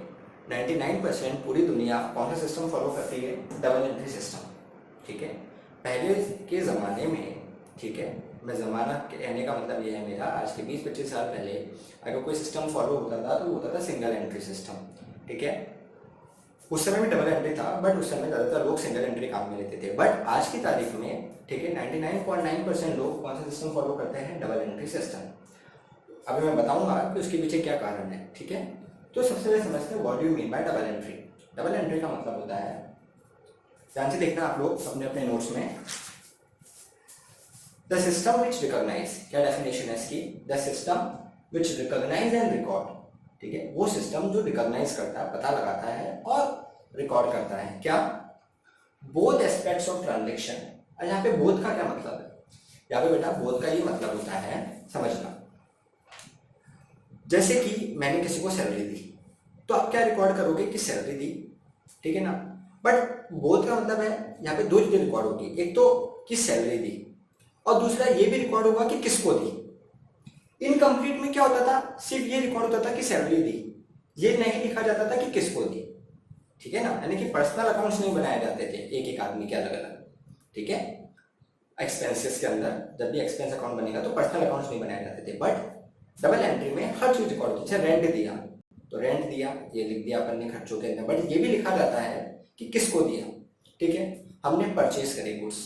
99% पूरी दुनिया कौन सा सिस्टम फॉलो करती है? Double entry system. ठीक है, पहले के ज़माने में, ठीक है, मैं ज़माना कहने का मतलब ये है मेरा, आज के 20-25 साल पहले अगर कोई सिस्टम फॉलो होता था तो होता था सिंगल एंट्री सिस्टम। ठीक है, उस समय भी डबल एंट्री था, बट उस समय ज़्यादातर लोग सिंगल एंट्री काम में लेते थे। बट आज की तारीख में, ठीक है, 99.9% लोग कौन सा सिस्टम फॉलो करते हैं? Double entry system. अभी मैं बताऊंगा कि उसके पीछे क्या कारण है। ठीक है, तो सबसे पहले समझते हैं what do you mean by double entry. Double entry का मतलब होता है, ध्यान से देखना आप लोग अपने अपने नोट्स में, द सिस्टम विच रिकॉग्नाइज, क्या डेफिनेशन है इसकी? The system which recognise and record. ठीक है, वो सिस्टम जो रिकॉग्नाइज करता है, पता लगाता है और रिकॉर्ड करता है। क्या? Both aspects of transaction. और यहाँ पे बोथ का क्या मतलब है? यहाँ पे बेटा बोथ का ये मतलब होता है, समझना, जैसे कि मैंने किसी को सैलरी दी तो आप क्या रिकॉर्ड करोगे कि सैलरी दी, ठीक है ना? बट बोथ का मतलब है यहाँ पे दो चीजें रिकॉर्ड होगी, एक तो कि सैलरी दी और दूसरा ये भी रिकॉर्ड होगा कि किसको दी। इनकम्प्लीट में क्या होता था? सिर्फ ये रिकॉर्ड होता था कि सैलरी दी, ये नहीं लिखा जाता था कि किसको दी। ठीक है ना, यानी कि पर्सनल अकाउंट्स नहीं बनाए जाते थे एक एक आदमी के अलग अलग। ठीक है, एक्सपेंसेस के अंदर जब भी एक्सपेंस अकाउंट बनेगा तो पर्सनल अकाउंट्स नहीं बनाए जाते थे। बट डबल एंट्री में हर चीज रिकॉर्ड होती है। रेंट दिया तो रेंट दिया, ये लिख दिया अपन ने खर्चों के अंदर, बट ये भी लिखा जाता है कि किसको दिया। ठीक है, हमने परचेज करे गुड्स,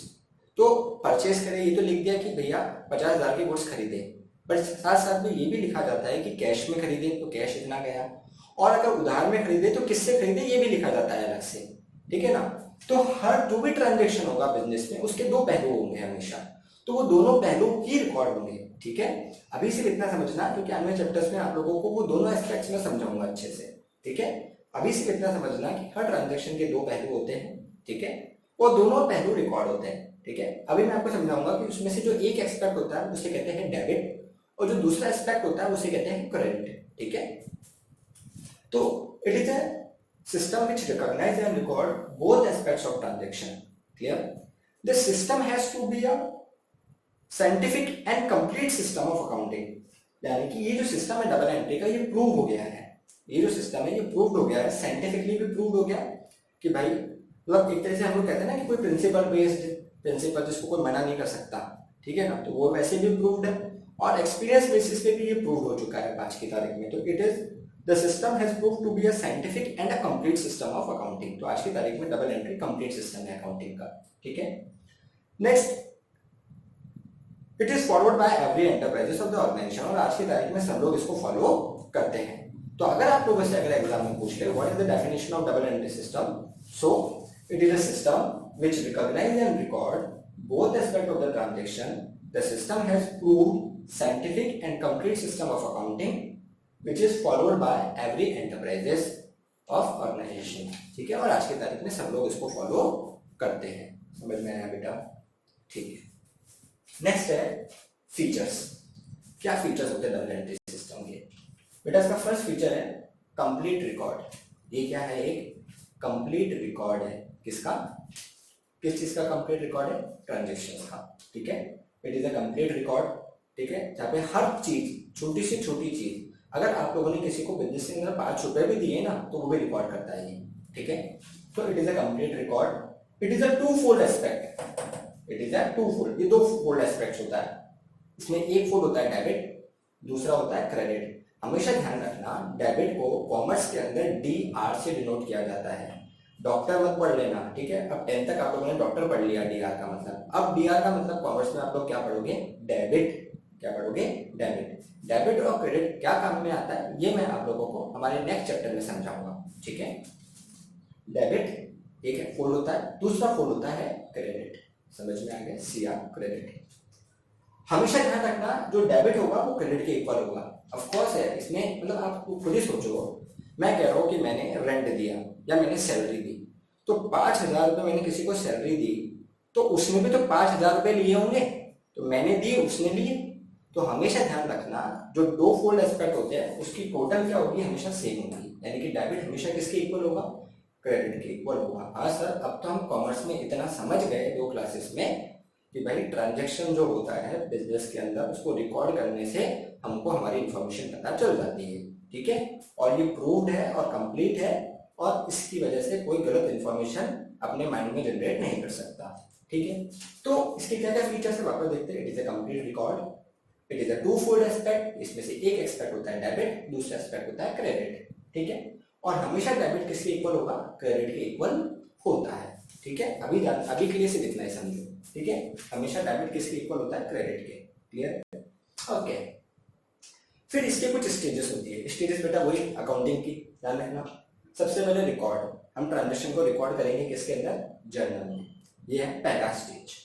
तो परचेज करे ये तो लिख दिया कि भैया 50,000 के गुड्स खरीदे, बट साथ साथ में ये भी लिखा जाता है कि कैश में खरीदे तो कैश इतना गया, और अगर उधार में खरीदे तो किससे खरीदे ये भी लिखा जाता है अलग से। ठीक है ना, तो हर जो भी ट्रांजेक्शन होगा बिजनेस में उसके दो पहलू होंगे हमेशा, तो वो दोनों पहलू ही रिकॉर्ड होंगे। ठीक है, अभी सिर्फ इतना समझना क्योंकि आने वाले चैप्टर्स में आप लोगों को वो दोनों एस्पेक्ट्स में समझाऊंगा अच्छे से। ठीक है, अभी सिर्फ इतना समझना कि हर ट्रांजेक्शन के दो पहलू होते हैं। ठीक है, वो दोनों पहलू रिकॉर्ड होते हैं। ठीक है, अभी मैं आपको समझाऊंगा कि उसमें से जो एक एस्पेक्ट होता है उसे कहते हैं डेबिट और जो दूसरा एस्पेक्ट होता है उसे कहते हैं क्रेडिट। ठीक है, तो it is a system which recognize and record both aspects of transaction. Clear? The system has to be a scientific and complete system of accounting. यानी कि ये जो सिस्टम है डबल एंट्री का, ये प्रूव हो गया है, ये जो सिस्टम है ये प्रूव हो गया है, साइंटिफिकली भी प्रूव हो गया कि भाई मतलब एक तरह से हम लोग कहते हैं ना कि कोई प्रिंसिपल बेस्ड प्रिंसिपल जिसको कोई मना नहीं कर सकता। ठीक है ना, तो वो वैसे भी प्रूव्ड है और एक्सपीरियंस बेसिस पे भी ये प्रूव हो चुका है आज की तारीख में। तो it is The system has proved to be a scientific and a complete system of accounting. तो आज की तारीख में डबल एंट्री कंप्लीट सिस्टम है अकाउंटिंग का। ठीक है, next, it is followed by every enterprises of the organisation. और आज की तारीख में सब लोग इसको फॉलो करते हैं। तो अगर आप लोगों से अगर एग्जाम में पूछ ले what is the definition of double entry system, so it is a system which recognise and record both aspect of the transaction. The system has proved scientific and complete system of accounting which is followed by every enterprises of organization। ठीक है, और आज की तारीख में सब लोग इसको फॉलो करते हैं। समझ में आया बेटा? ठीक है, नेक्स्ट है फीचर्स। क्या फीचर्स होते हैं डबल एंट्री सिस्टम के? बेटा इसका फर्स्ट फीचर है कंप्लीट रिकॉर्ड। ये क्या है? एक कंप्लीट रिकॉर्ड है। किसका? किस चीज का कंप्लीट रिकॉर्ड है? ट्रांजेक्शन का। ठीक है, it is a complete record ठीक है, जहाँ पे हर चीज, छोटी से छोटी चीज, अगर आप लोगों ने किसी को बिजनेस के अंदर 5 रुपए भी दिए ना तो वो भी रिकॉर्ड करता है ये, ठीक है। तो it is a complete record. It is a twofold aspect, it is a twofold, ये 2 फोल्ड एस्पेक्ट होता है। इसमें एक फोल्ड होता है डेबिट, दूसरा होता है क्रेडिट। हमेशा ध्यान रखना, डेबिट को कॉमर्स के अंदर DR से डिनोट किया जाता है। डॉक्टर मत पढ़ लेना, ठीक है। अब 10 तक आप लोगों ने डॉक्टर पढ़ लिया, DR का मतलब। अब DR का मतलब कॉमर्स में आप लोग क्या पढ़ोगे? डेबिट। क्या पढ़ोगे? डेबिट। डेबिट और क्रेडिट क्या काम में आता है ये मैं आप लोगों को हमारे नेक्स्ट चैप्टर में समझाऊंगा, ठीक है। डेबिट एक फोल्ड होता है, दूसरा फोल्ड होता है क्रेडिट। समझ में आ गया? CR credit. हमेशा ध्यान रखना, जो डेबिट होगा वो क्रेडिट के इक्वल होगा। ऑफ कोर्स है इसमें, मतलब आप खुद ही सोचो, मैं कह रहा हूँ कि मैंने रेंट दिया या मैंने सैलरी दी, तो 5,000 रुपये मैंने किसी को सैलरी दी, तो उसने भी तो 5,000 रुपये लिए होंगे, तो मैंने दिए, उसने लिए। तो हमेशा ध्यान रखना, जो 2 फोल्ड एस्पेक्ट होते हैं उसकी टोटल क्या होगी? हमेशा सेम होगी, यानी कि डेबिट हमेशा किसके इक्वल होगा? क्रेडिट के इक्वल होगा। हाँ सर, अब तो हम कॉमर्स में इतना समझ गए 2 क्लासेस में कि भाई ट्रांजैक्शन जो होता है बिजनेस के अंदर, उसको रिकॉर्ड करने से हमको हमारी इंफॉर्मेशन पता चल जाती है, ठीक है। और ये प्रूव्ड है और कंप्लीट है, और इसकी वजह से कोई गलत इंफॉर्मेशन अपने माइंड में जनरेट नहीं कर सकता, ठीक है। तो इसके क्या क्या फीचर्स है वापस देखते हैं। It is a complete record, it is a twofold aspect, इसमें से एक एस्पेक्ट होता है डेबिट, दूसरा एस्पेक्ट होता है क्रेडिट, ठीक है। और हमेशा डेबिट किसके इक्वल होगा? क्रेडिट के इक्वल होता है, ठीक है। अभी के लिए सिर्फ इतना ही समझो, ठीक है। हमेशा डेबिट किसके इक्वल होता है? क्रेडिट के। क्लियर? ओके। फिर इसके कुछ स्टेजेस होती है। स्टेजेस बेटा वही अकाउंटिंग की, ध्यान रखना। सबसे पहले रिकॉर्ड, हम ट्रांजेक्शन को रिकॉर्ड करेंगे किसके अंदर? जर्नल में। ये है पहला स्टेज।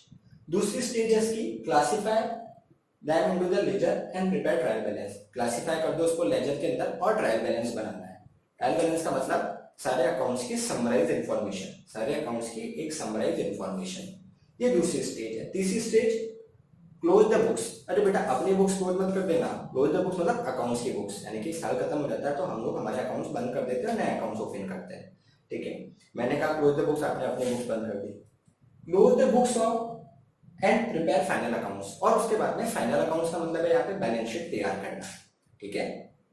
दूसरी स्टेज है इसकी classify them into the ledger and prepare trial balance. Classify कर दो उसको लेजर के अंदर और ट्रायल बैलेंस बनाना है। ट्रायल बैलेंस का मतलब सारे अकाउंट्स की समराइज इंफॉर्मेशन, सारे अकाउंट्स की एक समराइज इंफॉर्मेशन। ये दूसरी स्टेज है। तीसरी स्टेज क्लोज द बुक्स। अरे बेटा अपनी बुक्स क्लोज मत कर देना, क्लोज द बुक्स मतलब अकाउंट्स की बुक्स, यानी कि साल खत्म हो जाता है तो हम लोग हमारे अकाउंट्स बंद कर देते हैं, नए अकाउंट्स ओपन करते हैं, ठीक है। मैंने कहा क्लोज द बुक्स, आपने अपनी बुक्स बंद कर दी। Close the books off and prepare final accounts, और उसके बाद में फाइनल अकाउंट्स का मतलब है यहाँ पे बैलेंस शीट तैयार करना, ठीक है।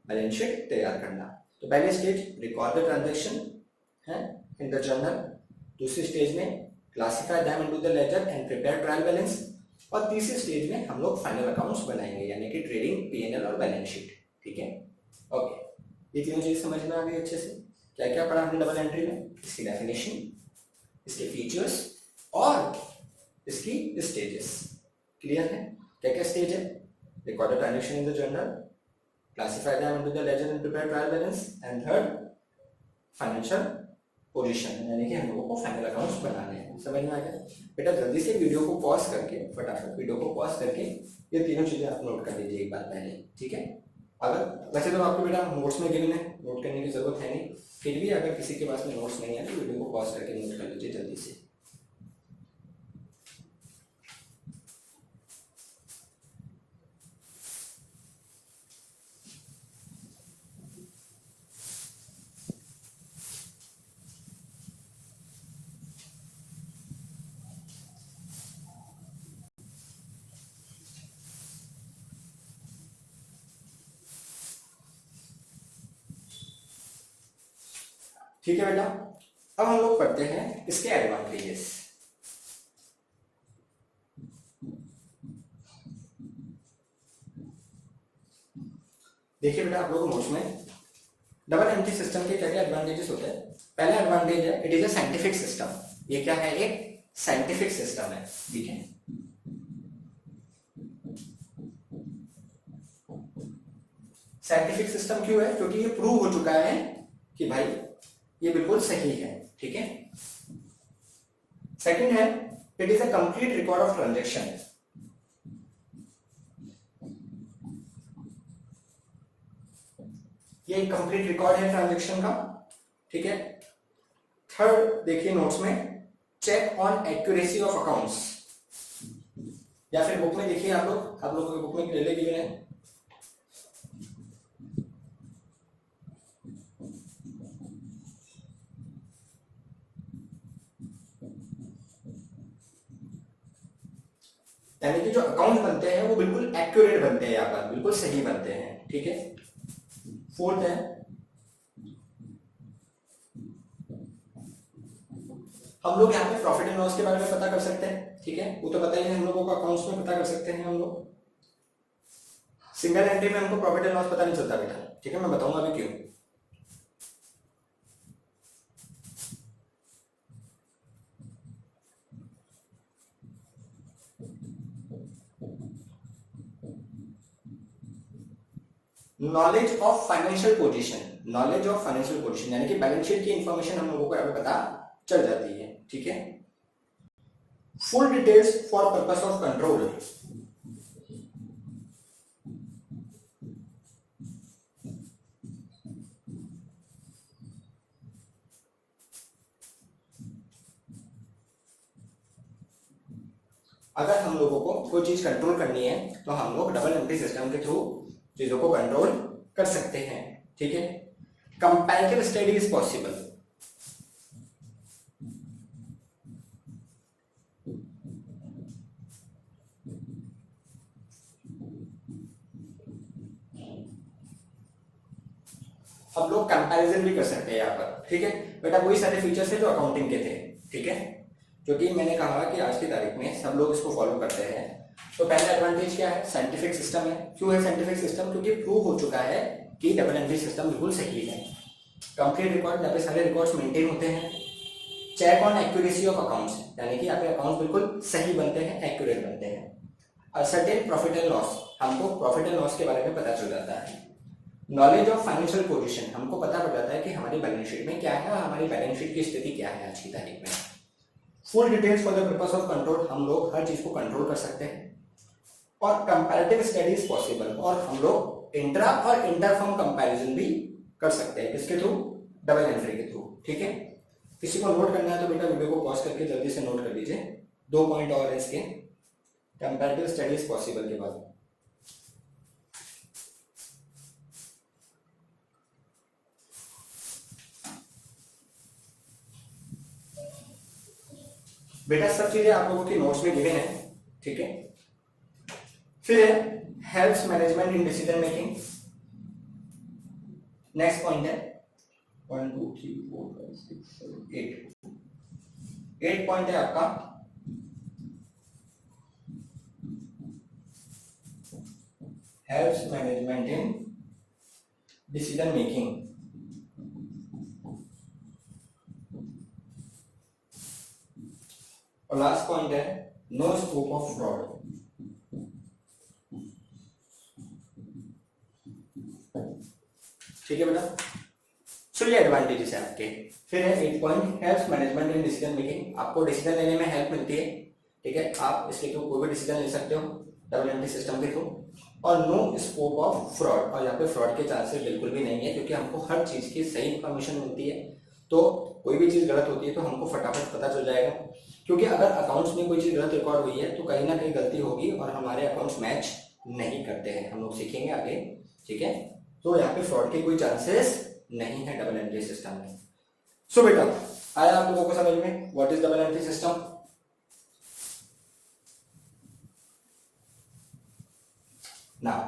बैलेंस शीट तैयार करना। तो पहले स्टेज रिकॉर्ड द ट्रांजैक्शन है इन द जर्नल। दूसरी स्टेज में classify them into the ledger and prepare trial balance. और तीसरी स्टेज में हम लोग फाइनल अकाउंट्स बनाएंगे, यानी कि ट्रेडिंग, P&L और बैलेंस शीट, ठीक है। ओके, ये तीनों चीज समझ में आ गई अच्छे से। क्या क्या पढ़ा हमने डबल एंट्री में? इसकी डेफिनेशन, इसके फीचर्स और इसकी स्टेजेस। क्लियर है? क्या क्या स्टेज है? Record the transaction in the journal, classify them into the ledger and prepare trial balance, and third financial position, यानी कि हम लोगों को फाइनल अकाउंट्स बनाने हैं। समझ में आ गया बेटा? जल्दी से वीडियो को पॉज करके, फटाफट वीडियो को पॉज करके ये तीनों चीजें आप नोट कर लीजिए एक बार पहले, ठीक है। अगर वैसे तो आपको बेटा नोट्स में गिवन है, नोट करने की जरूरत है नहीं, फिर भी अगर किसी के पास में नोट्स नहीं है तो वीडियो को पॉज करके नोट कर लीजिए जल्दी से। ठीक है बेटा, अब हम लोग पढ़ते हैं इसके एडवांटेजेस। देखिए बेटा आप लोगों को नोट्स में डबल एंट्री सिस्टम के क्या क्या एडवांटेजेस होते हैं। पहला एडवांटेज है it is a scientific system. ये क्या है? एक साइंटिफिक सिस्टम है, ठीक है। साइंटिफिक सिस्टम क्यों है? क्योंकि ये प्रूव हो चुका है कि भाई ये बिल्कुल सही है, ठीक है। सेकंड है it is a complete record of transaction. ये कंप्लीट रिकॉर्ड है ट्रांजैक्शन का, ठीक है। थर्ड देखिए नोट्स में check on accuracy of accounts, या फिर बुक में देखिए आप लोगों की बुक में ले लेके है यानी कि जो अकाउंट बनते हैं वो बिल्कुल एक्यूरेट बनते हैं, यहाँ पर बिल्कुल सही बनते हैं, ठीक है। फोर्थ है हम लोग यहाँ पे प्रॉफिट एंड लॉस के बारे में पता कर सकते हैं, ठीक है। वो तो पता ही है हम लोगों को, अकाउंट्स में पता कर सकते हैं हम लोग। सिंगल एंट्री में हमको प्रॉफिट एंड लॉस पता नहीं चलता बेटा, ठीक है, मैं बताऊंगा अभी क्यों। Knowledge of financial position, knowledge of financial position यानी कि बैलेंस शीट की इंफॉर्मेशन हम लोगों को यहाँ पे पता चल जाती है, ठीक है। Full details for purpose of control, अगर हम लोगों को कोई चीज कंट्रोल करनी है तो हम लोग डबल एंट्री सिस्टम के थ्रू चीजों को कंट्रोल कर सकते हैं, ठीक है। कंपैरेटिव स्टडी इज पॉसिबल, हम लोग कंपैरिजन भी कर सकते हैं यहाँ पर, ठीक है बेटा। वही सारे फीचर्स है जो अकाउंटिंग के थे, ठीक है, क्योंकि मैंने कहा कि आज की तारीख में सब लोग इसको फॉलो करते हैं। तो पहला एडवांटेज क्या है, साइंटिफिक सिस्टम है। क्यों है साइंटिफिक सिस्टम? क्योंकि प्रूव हो चुका है कि डबल एंट्री सिस्टम बिल्कुल सही है। कंप्लीट रिकॉर्ड, यहाँ पे सारे रिकॉर्ड्स मेंटेन होते हैं। Check on accuracy of accounts, यानी कि यहाँ पे अकाउंट्स बिल्कुल सही बनते हैं, एक्यूरेट बनते हैं। सर्टेन प्रॉफिट एंड लॉस, हमको प्रॉफिट एंड लॉस के बारे में पता चल जाता है। नॉलेज ऑफ फाइनेंशियल पोजीशन, हमको पता पड़ जाता है कि हमारी बैलेंस शीट में क्या है और हमारी बैलेंस शीट की स्थिति क्या है आज की तारीख में। Full details for the purpose of control, हम लोग हर चीज को कंट्रोल कर सकते हैं। और कंपैरेटिव स्टडीज पॉसिबल, और हम लोग इंट्रा और इंटर फर्म कंपैरिजन भी कर सकते हैं। किसके थ्रू? डबल एंट्री के थ्रू, ठीक है। किसी को नोट करना है तो बेटा वीडियो को पॉज करके जल्दी से नोट कर लीजिए। 2 पॉइंट और है इसके कंपैरेटिव स्टडीज पॉसिबल के बाद। बेटा सब चीजें आप लोगों की नोट्स में गिवन है, ठीक है। फिर है helps management in decision making. Next point है 1 2 3 4 5 6 7 8 पॉइंट है आपका helps management in decision making. और लास्ट पॉइंट है नो स्कोप ऑफ फ्रॉड। ठीक है बेटा, सो ये एडवांटेजेस है आपके। फिर है 8 point helps management in decision making, आपको डिसीजन लेने में हेल्प मिलती है, ठीक है। आप इसके थ्रू कोई भी डिसीजन ले सकते हो डबल एंट्री सिस्टम के थ्रू। और नो स्कोप ऑफ फ्रॉड, और यहाँ पे फ्रॉड के चांसेस बिल्कुल भी नहीं है, क्योंकि हमको हर चीज की सही इंफॉर्मेशन मिलती है। तो कोई भी चीज गलत होती है तो हमको फटाफट पता चल जाएगा, क्योंकि अगर अकाउंट्स में कोई चीज गलत रिकॉर्ड हुई है तो कहीं ना कहीं गलती होगी और हमारे अकाउंट्स मैच नहीं करते हैं, हम लोग सीखेंगे आगे, ठीक है। तो यहाँ पे फ्रॉड के कोई चांसेस नहीं है डबल एंट्री सिस्टम में। सो बेटा आया आप लोगों को समझ में what is double entry system? Now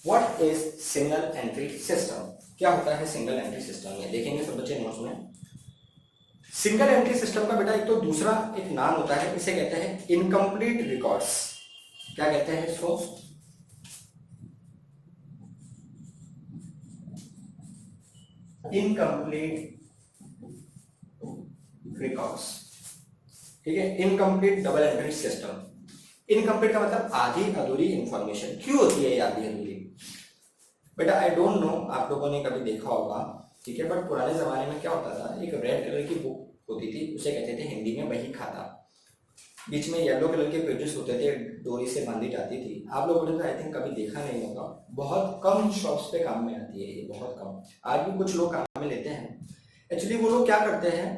what is single entry system? क्या होता है सिंगल एंट्री सिस्टम? ये देखेंगे सब बच्चे नोट्स में। सिंगल एंट्री सिस्टम का बेटा एक तो दूसरा एक नाम होता है, इसे कहते हैं इनकम्प्लीट रिकॉर्ड्स। क्या कहते हैं इसको? इनकम्प्लीट रिकॉर्ड्स, ठीक है। Incomplete double entry system. Incomplete का मतलब आधी अधूरी इंफॉर्मेशन। क्यों होती है ये आधी अधूरी? बेटा आई डोंट नो, आप लोगों ने कभी देखा होगा, ठीक है, बट पुराने जमाने में क्या होता था, एक रेड कलर की बुक होती थी, उसे कहते थे हिंदी में बही खाता। बीच में येलो कलर के पेजेस होते थे, डोरी से बांधी जाती थी। आप लोगों ने तो आई थिंक कभी देखा नहीं होगा, बहुत कम शॉप्स पे काम में आती है ये, बहुत कम। आज भी कुछ लोग काम में लेते हैं। एक्चुअली वो लोग क्या करते हैं,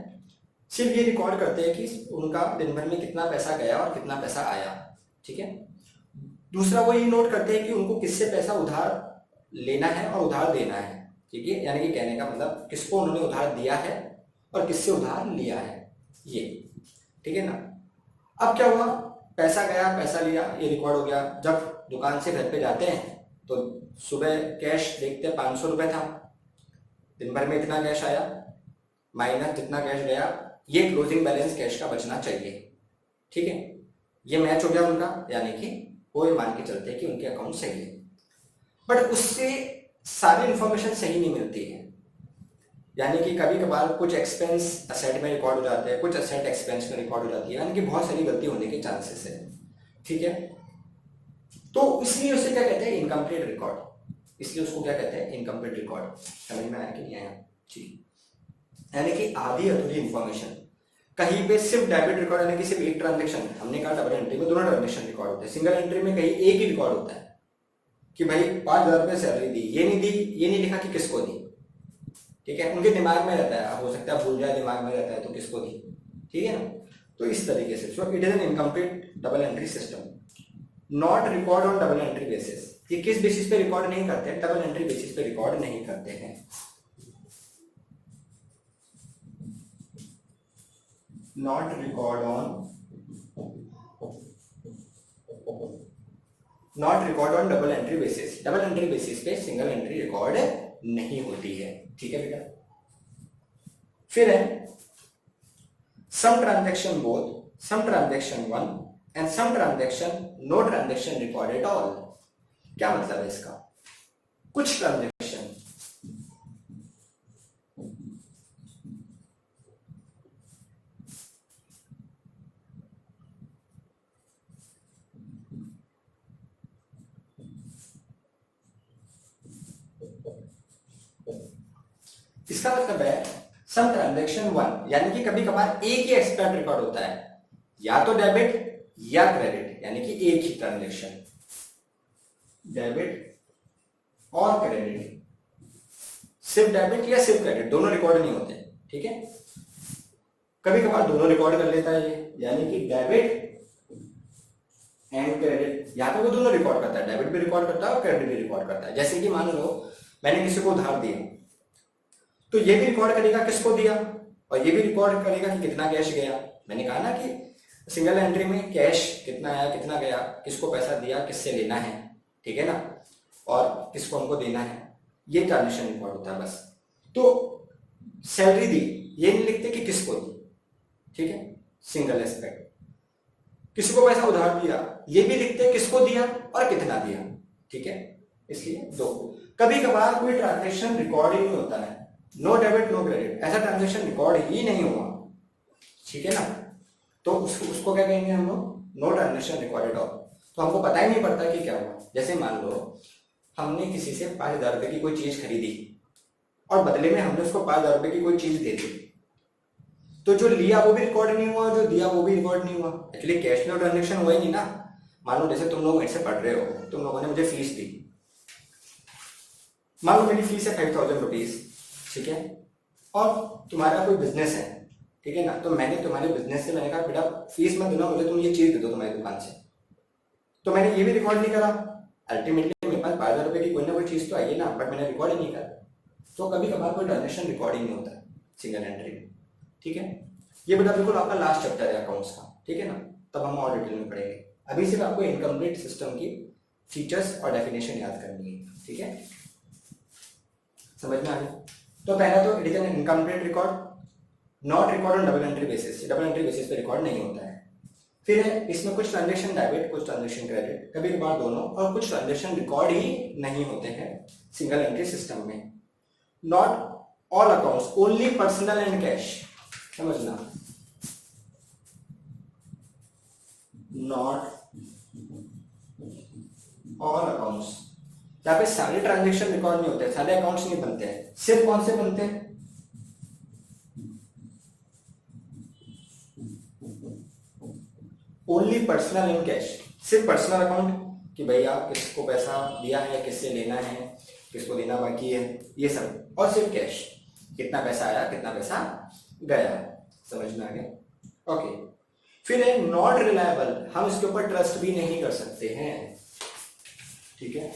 सिर्फ ये रिकॉर्ड करते हैं कि उनका दिन भर में कितना पैसा गया और कितना पैसा आया, ठीक है। दूसरा वो ये नोट करते हैं कि उनको किससे पैसा उधार लेना है और उधार देना है, ठीक है। यानी कि कहने का मतलब किसको उन्होंने उधार दिया है और किससे उधार लिया है, ये, ठीक है ना। अब क्या हुआ, पैसा गया, पैसा लिया, ये रिकॉर्ड हो गया। जब दुकान से घर पे जाते हैं तो सुबह कैश देखते हैं 500 रुपये था, दिन भर में इतना कैश आया माइनस जितना कैश गया, ये क्लोजिंग बैलेंस कैश का बचना चाहिए। ठीक है, ये मैच हो गया उनका, यानी कि वो ये मान के चलते हैं कि उनके अकाउंट सही है। बट उससे सारी इंफॉर्मेशन सही नहीं मिलती है, यानी कि कभी कभार कुछ एक्सपेंस असेट में रिकॉर्ड हो जाते हैं, कुछ असेट एक्सपेंस में रिकॉर्ड हो जाती है, यानी कि बहुत सारी गलती होने के चांसेस है। ठीक है, तो इसलिए उसे क्या कहते हैं, इनकम्प्लीट रिकॉर्ड। इसलिए उसको क्या कहते हैं, इनकम्प्लीट रिकॉर्ड। समझ में आया कि नहीं आया? ठीक, यानी कि आधी अधूरी इंफॉर्मेशन। कहीं पे सिर्फ डेबिट रिकॉर्ड, यानी कि सिर्फ एक ट्रांजेक्शन, हमने कहा डबल एंट्री में दोनों ट्रांजेक्शन रिकॉर्ड होते हैं, सिंगल एंट्री में कहीं एक ही रिकॉर्ड होता है कि भाई 5,000 रुपये सैलरी दी, ये नहीं दी, ये नहीं लिखा कि किसको दी। ठीक है, उनके दिमाग में रहता है, हो सकता है भूल जाए, दिमाग में रहता है तो किसको दी। ठीक है ना, तो इस तरीके से so it is an incomplete double entry system, not record on double entry basis. ये किस बेसिस पे रिकॉर्ड नहीं करते हैं, डबल एंट्री बेसिस पे रिकॉर्ड नहीं करते हैं। Not record on double entry basis. Double entry basis पे सिंगल एंट्री रिकॉर्ड नहीं होती है। ठीक है बेटा, फिर है some transaction both, some transaction one and some transaction no transaction record at all. क्या मतलब है इसका? कुछ ट्रांजैक्शन इसका मतलब है सम ट्रांजैक्शन वन, यानी कि कभी कभार एक ही एक्सपर्ट रिकॉर्ड होता है, या तो डेबिट या क्रेडिट, यानी कि एक ही ट्रांजैक्शन, डेबिट और क्रेडिट, सिर्फ डेबिट या सिर्फ क्रेडिट, दोनों रिकॉर्ड नहीं होते। ठीक है, कभी कभार दोनों रिकॉर्ड कर लेता है ये, यानी कि डेबिट एंड क्रेडिट, यहां पे वो दोनों रिकॉर्ड करता है, डेबिट भी रिकॉर्ड करता है और क्रेडिट भी रिकॉर्ड करता है। जैसे कि मान लो मैंने किसी को उधार दिया, तो ये भी रिकॉर्ड करेगा किसको दिया, और ये भी रिकॉर्ड करेगा कि कितना कैश गया। मैंने कहा ना कि सिंगल एंट्री में कैश कितना आया कितना गया, किसको पैसा दिया, किससे लेना है, ठीक है ना, और किसको हमको देना है, ये ट्रांजेक्शन रिकॉर्ड होता है बस। तो सैलरी दी, ये नहीं लिखते कि किसको दी, ठीक है, सिंगल एस्पेक्ट। किसी को पैसा उधार दिया, ये भी लिखते हैं किसको दिया और कितना दिया, ठीक है, इसलिए दो। कभी कभार कोई ट्रांजेक्शन रिकॉर्ड ही नहीं होता है, नो डेबिट नो क्रेडिट, ऐसा ट्रांजेक्शन रिकॉर्ड ही नहीं हुआ, ठीक है ना, तो उसको क्या कहेंगे हम लोग, नो ट्रांजेक्शन रिकॉर्डेड ऑफ। तो हमको पता ही नहीं पड़ता कि क्या हुआ। जैसे मान लो हमने किसी से 5,000 रुपए की कोई चीज खरीदी और बदले में हमने उसको 5,000 रुपए की कोई चीज दे दी, तो जो लिया वो भी रिकॉर्ड नहीं हुआ, जो दिया वो भी रिकॉर्ड नहीं हुआ। एक्चुअली कैश में ट्रांजेक्शन हुआ ही नहीं ना। मान लो जैसे तुम लोग मेरे से पढ़ रहे हो, तुम लोगों ने मुझे फीस दी, मान लो मेरी फीस है 5,000 रुपीज, ठीक है, और तुम्हारा कोई बिजनेस है, ठीक है ना, तो मैंने तुम्हारे बिजनेस से मैंने कहा बेटा फीस मत देना मुझे, तुम ये चीज दे दो तुम्हारी दुकान से, तो मैंने ये भी रिकॉर्ड नहीं करा। अल्टीमेटली मेरे पास 5,000 रुपए की कोई ना कोई चीज तो आई है ना, बट मैंने रिकॉर्ड ही नहीं करा। तो कभी कभार कोई ट्रांजेक्शन रिकॉर्ड ही नहीं होता है सिंगल एंट्री में, ठीक है। ये बेटा बिल्कुल आपका लास्ट चैप्टर है अकाउंट्स का, ठीक है ना, तब हम और डिटेल में पढ़ेंगे। अभी सिर्फ आपको इनकम्प्लीट सिस्टम की फीचर्स और डेफिनेशन याद करनी है, ठीक है, समझ में आ गया। तो पहला तो it is an incomplete record, not record on double entry basis, double entry basis पे रिकॉर्ड नहीं होता है। फिर है इसमें कुछ ट्रांजेक्शन डेबिट, कुछ ट्रांजेक्शन क्रेडिट, कभी कभार दोनों, और कुछ ट्रांजेक्शन रिकॉर्ड ही नहीं होते हैं सिंगल एंट्री सिस्टम में। Not all accounts, only personal and cash, समझना, नॉट ऑल अकाउंट्स, यहाँ पे सारे ट्रांजेक्शन रिकॉर्ड नहीं होते, सारे अकाउंट्स नहीं बनते हैं, सिर्फ कौन से बनते हैं, ओनली पर्सनल एंड कैश, सिर्फ पर्सनल अकाउंट कि भाई आप किसको पैसा दिया है, किससे लेना है, किसको देना बाकी है, ये सब, और सिर्फ कैश, कितना पैसा आया कितना पैसा गया, समझ में आ गया। ओके, फिर है नॉट रिलायबल, हम इसके ऊपर ट्रस्ट भी नहीं कर सकते हैं, ठीक है,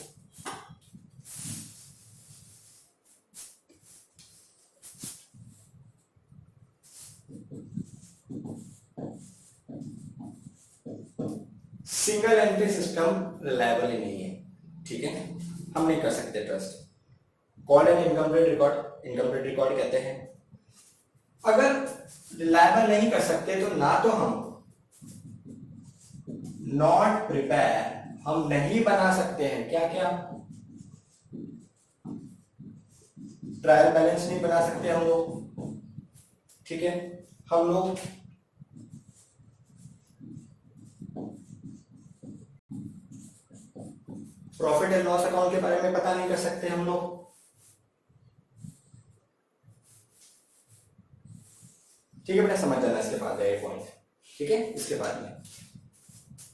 सिंगल एंट्री सिस्टम रिलायबल ही नहीं है, ठीक है, हम नहीं कर सकते trust. Call N incomplete record, incomplete record कहते हैं। अगर रिलायबल नहीं कर सकते तो ना तो हम नॉट प्रिपेयर, हम नहीं बना सकते हैं क्या क्या, ट्रायल बैलेंस नहीं बना सकते हम लोग, ठीक है, हम लोग प्रॉफिट एंड लॉस अकाउंट के बारे में पता नहीं कर सकते हम लोग, ठीक है बेटा, समझ जाना इसके बाद है ये पॉइंट, ठीक है। इसके बाद में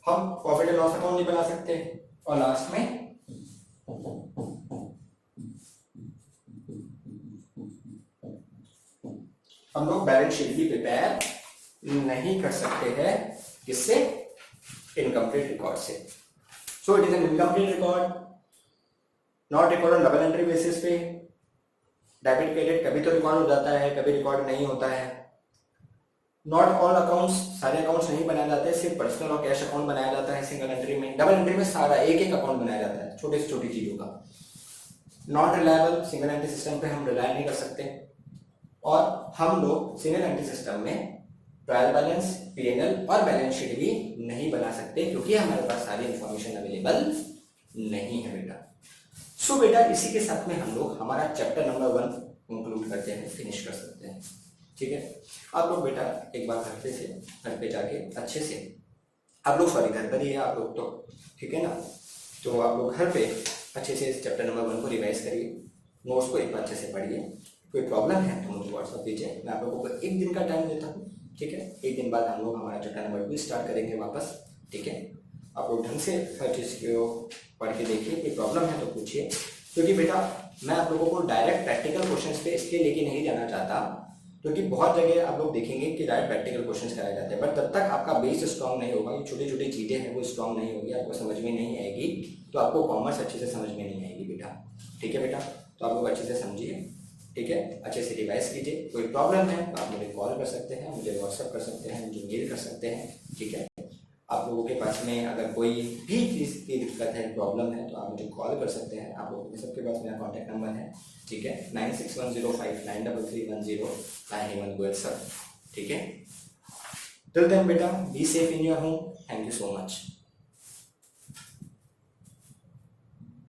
हम प्रॉफिट एंड लॉस अकाउंट नहीं बना सकते, और लास्ट में हम लोग बैलेंस शीट भी प्रिपेयर नहीं कर सकते हैं, किससे, इनकम्प्लीट रिकॉर्ड से। So it is an incomplete record, not record on double entry basis पे। डेबिट क्रेडिट कभी तो रिकॉर्ड हो जाता है, कभी रिकॉर्ड नहीं होता है। नॉट ऑल अकाउंट्स, सारे अकाउंट्स नहीं बनाए जाते, सिर्फ पर्सनल और कैश अकाउंट बनाया जाता है सिंगल एंट्री में। डबल एंट्री में सारा एक एक अकाउंट बनाया जाता है, छोटी से छोटी चीजों का। Not reliable, single entry system पे हम रिलाय नहीं कर सकते। और हम लोग सिंगल एंट्री सिस्टम में ट्रायल बैलेंस, पीएनएल और बैलेंस शीट भी नहीं बना सकते, क्योंकि हमारे पास सारी इंफॉर्मेशन अवेलेबल नहीं है बेटा। सो बेटा इसी के साथ में हम लोग हमारा चैप्टर नंबर 1 कंक्लूड करते हैं, फिनिश कर सकते हैं, ठीक है। आप लोग बेटा एक बार घर पे जाके अच्छे से, आप लोग सॉरी घर पर ही है आप लोग तो, ठीक है ना, तो आप लोग घर पे अच्छे से इस चैप्टर नंबर 1 को रिवाइज करिए, नोट्स को एक बार अच्छे से पढ़िए। कोई प्रॉब्लम है तो मुझे व्हाट्सअप कीजिए, मैं आप लोगों को एक दिन का टाइम देता हूँ, ठीक है। एक दिन बाद हम लोग हमारा चैप्टर नंबर 2 स्टार्ट करेंगे वापस, ठीक है। आप लोग ढंग से हर चीज़ को पढ़ के देखिए, कोई प्रॉब्लम है तो पूछिए, क्योंकि बेटा मैं आप लोगों को डायरेक्ट प्रैक्टिकल क्वेश्चंस पे इसलिए लेके नहीं जाना चाहता, क्योंकि बहुत जगह आप लोग देखेंगे कि डायरेक्ट प्रैक्टिकल क्वेश्चंस कराए जाते हैं, बट तब तक आपका बेस स्ट्रांग नहीं होगा, ये छोटी छोटी चीज़ें हैं वो स्ट्रांग नहीं होगी, आपको समझ में नहीं आएगी, तो आपको कॉमर्स अच्छे से समझ में नहीं आएगी बेटा, ठीक है बेटा। तो आप लोग अच्छे से समझिए, ठीक है, अच्छे से रिवाइज कीजिए। कोई प्रॉब्लम है तो आप मुझे कॉल कर सकते हैं, मुझे व्हाट्सअप कर सकते हैं, मुझे मेल कर सकते हैं, ठीक है। आप लोगों के पास में अगर कोई भी चीज़ की दिक्कत है, प्रॉब्लम है, तो आप मुझे कॉल कर सकते हैं। आप लोगों के सबके पास मेरा कॉन्टैक्ट नंबर है, ठीक है, 9610593310। आई हेमंत गोयल सर, ठीक है। टिल देन बेटा be safe in your home, thank you so much.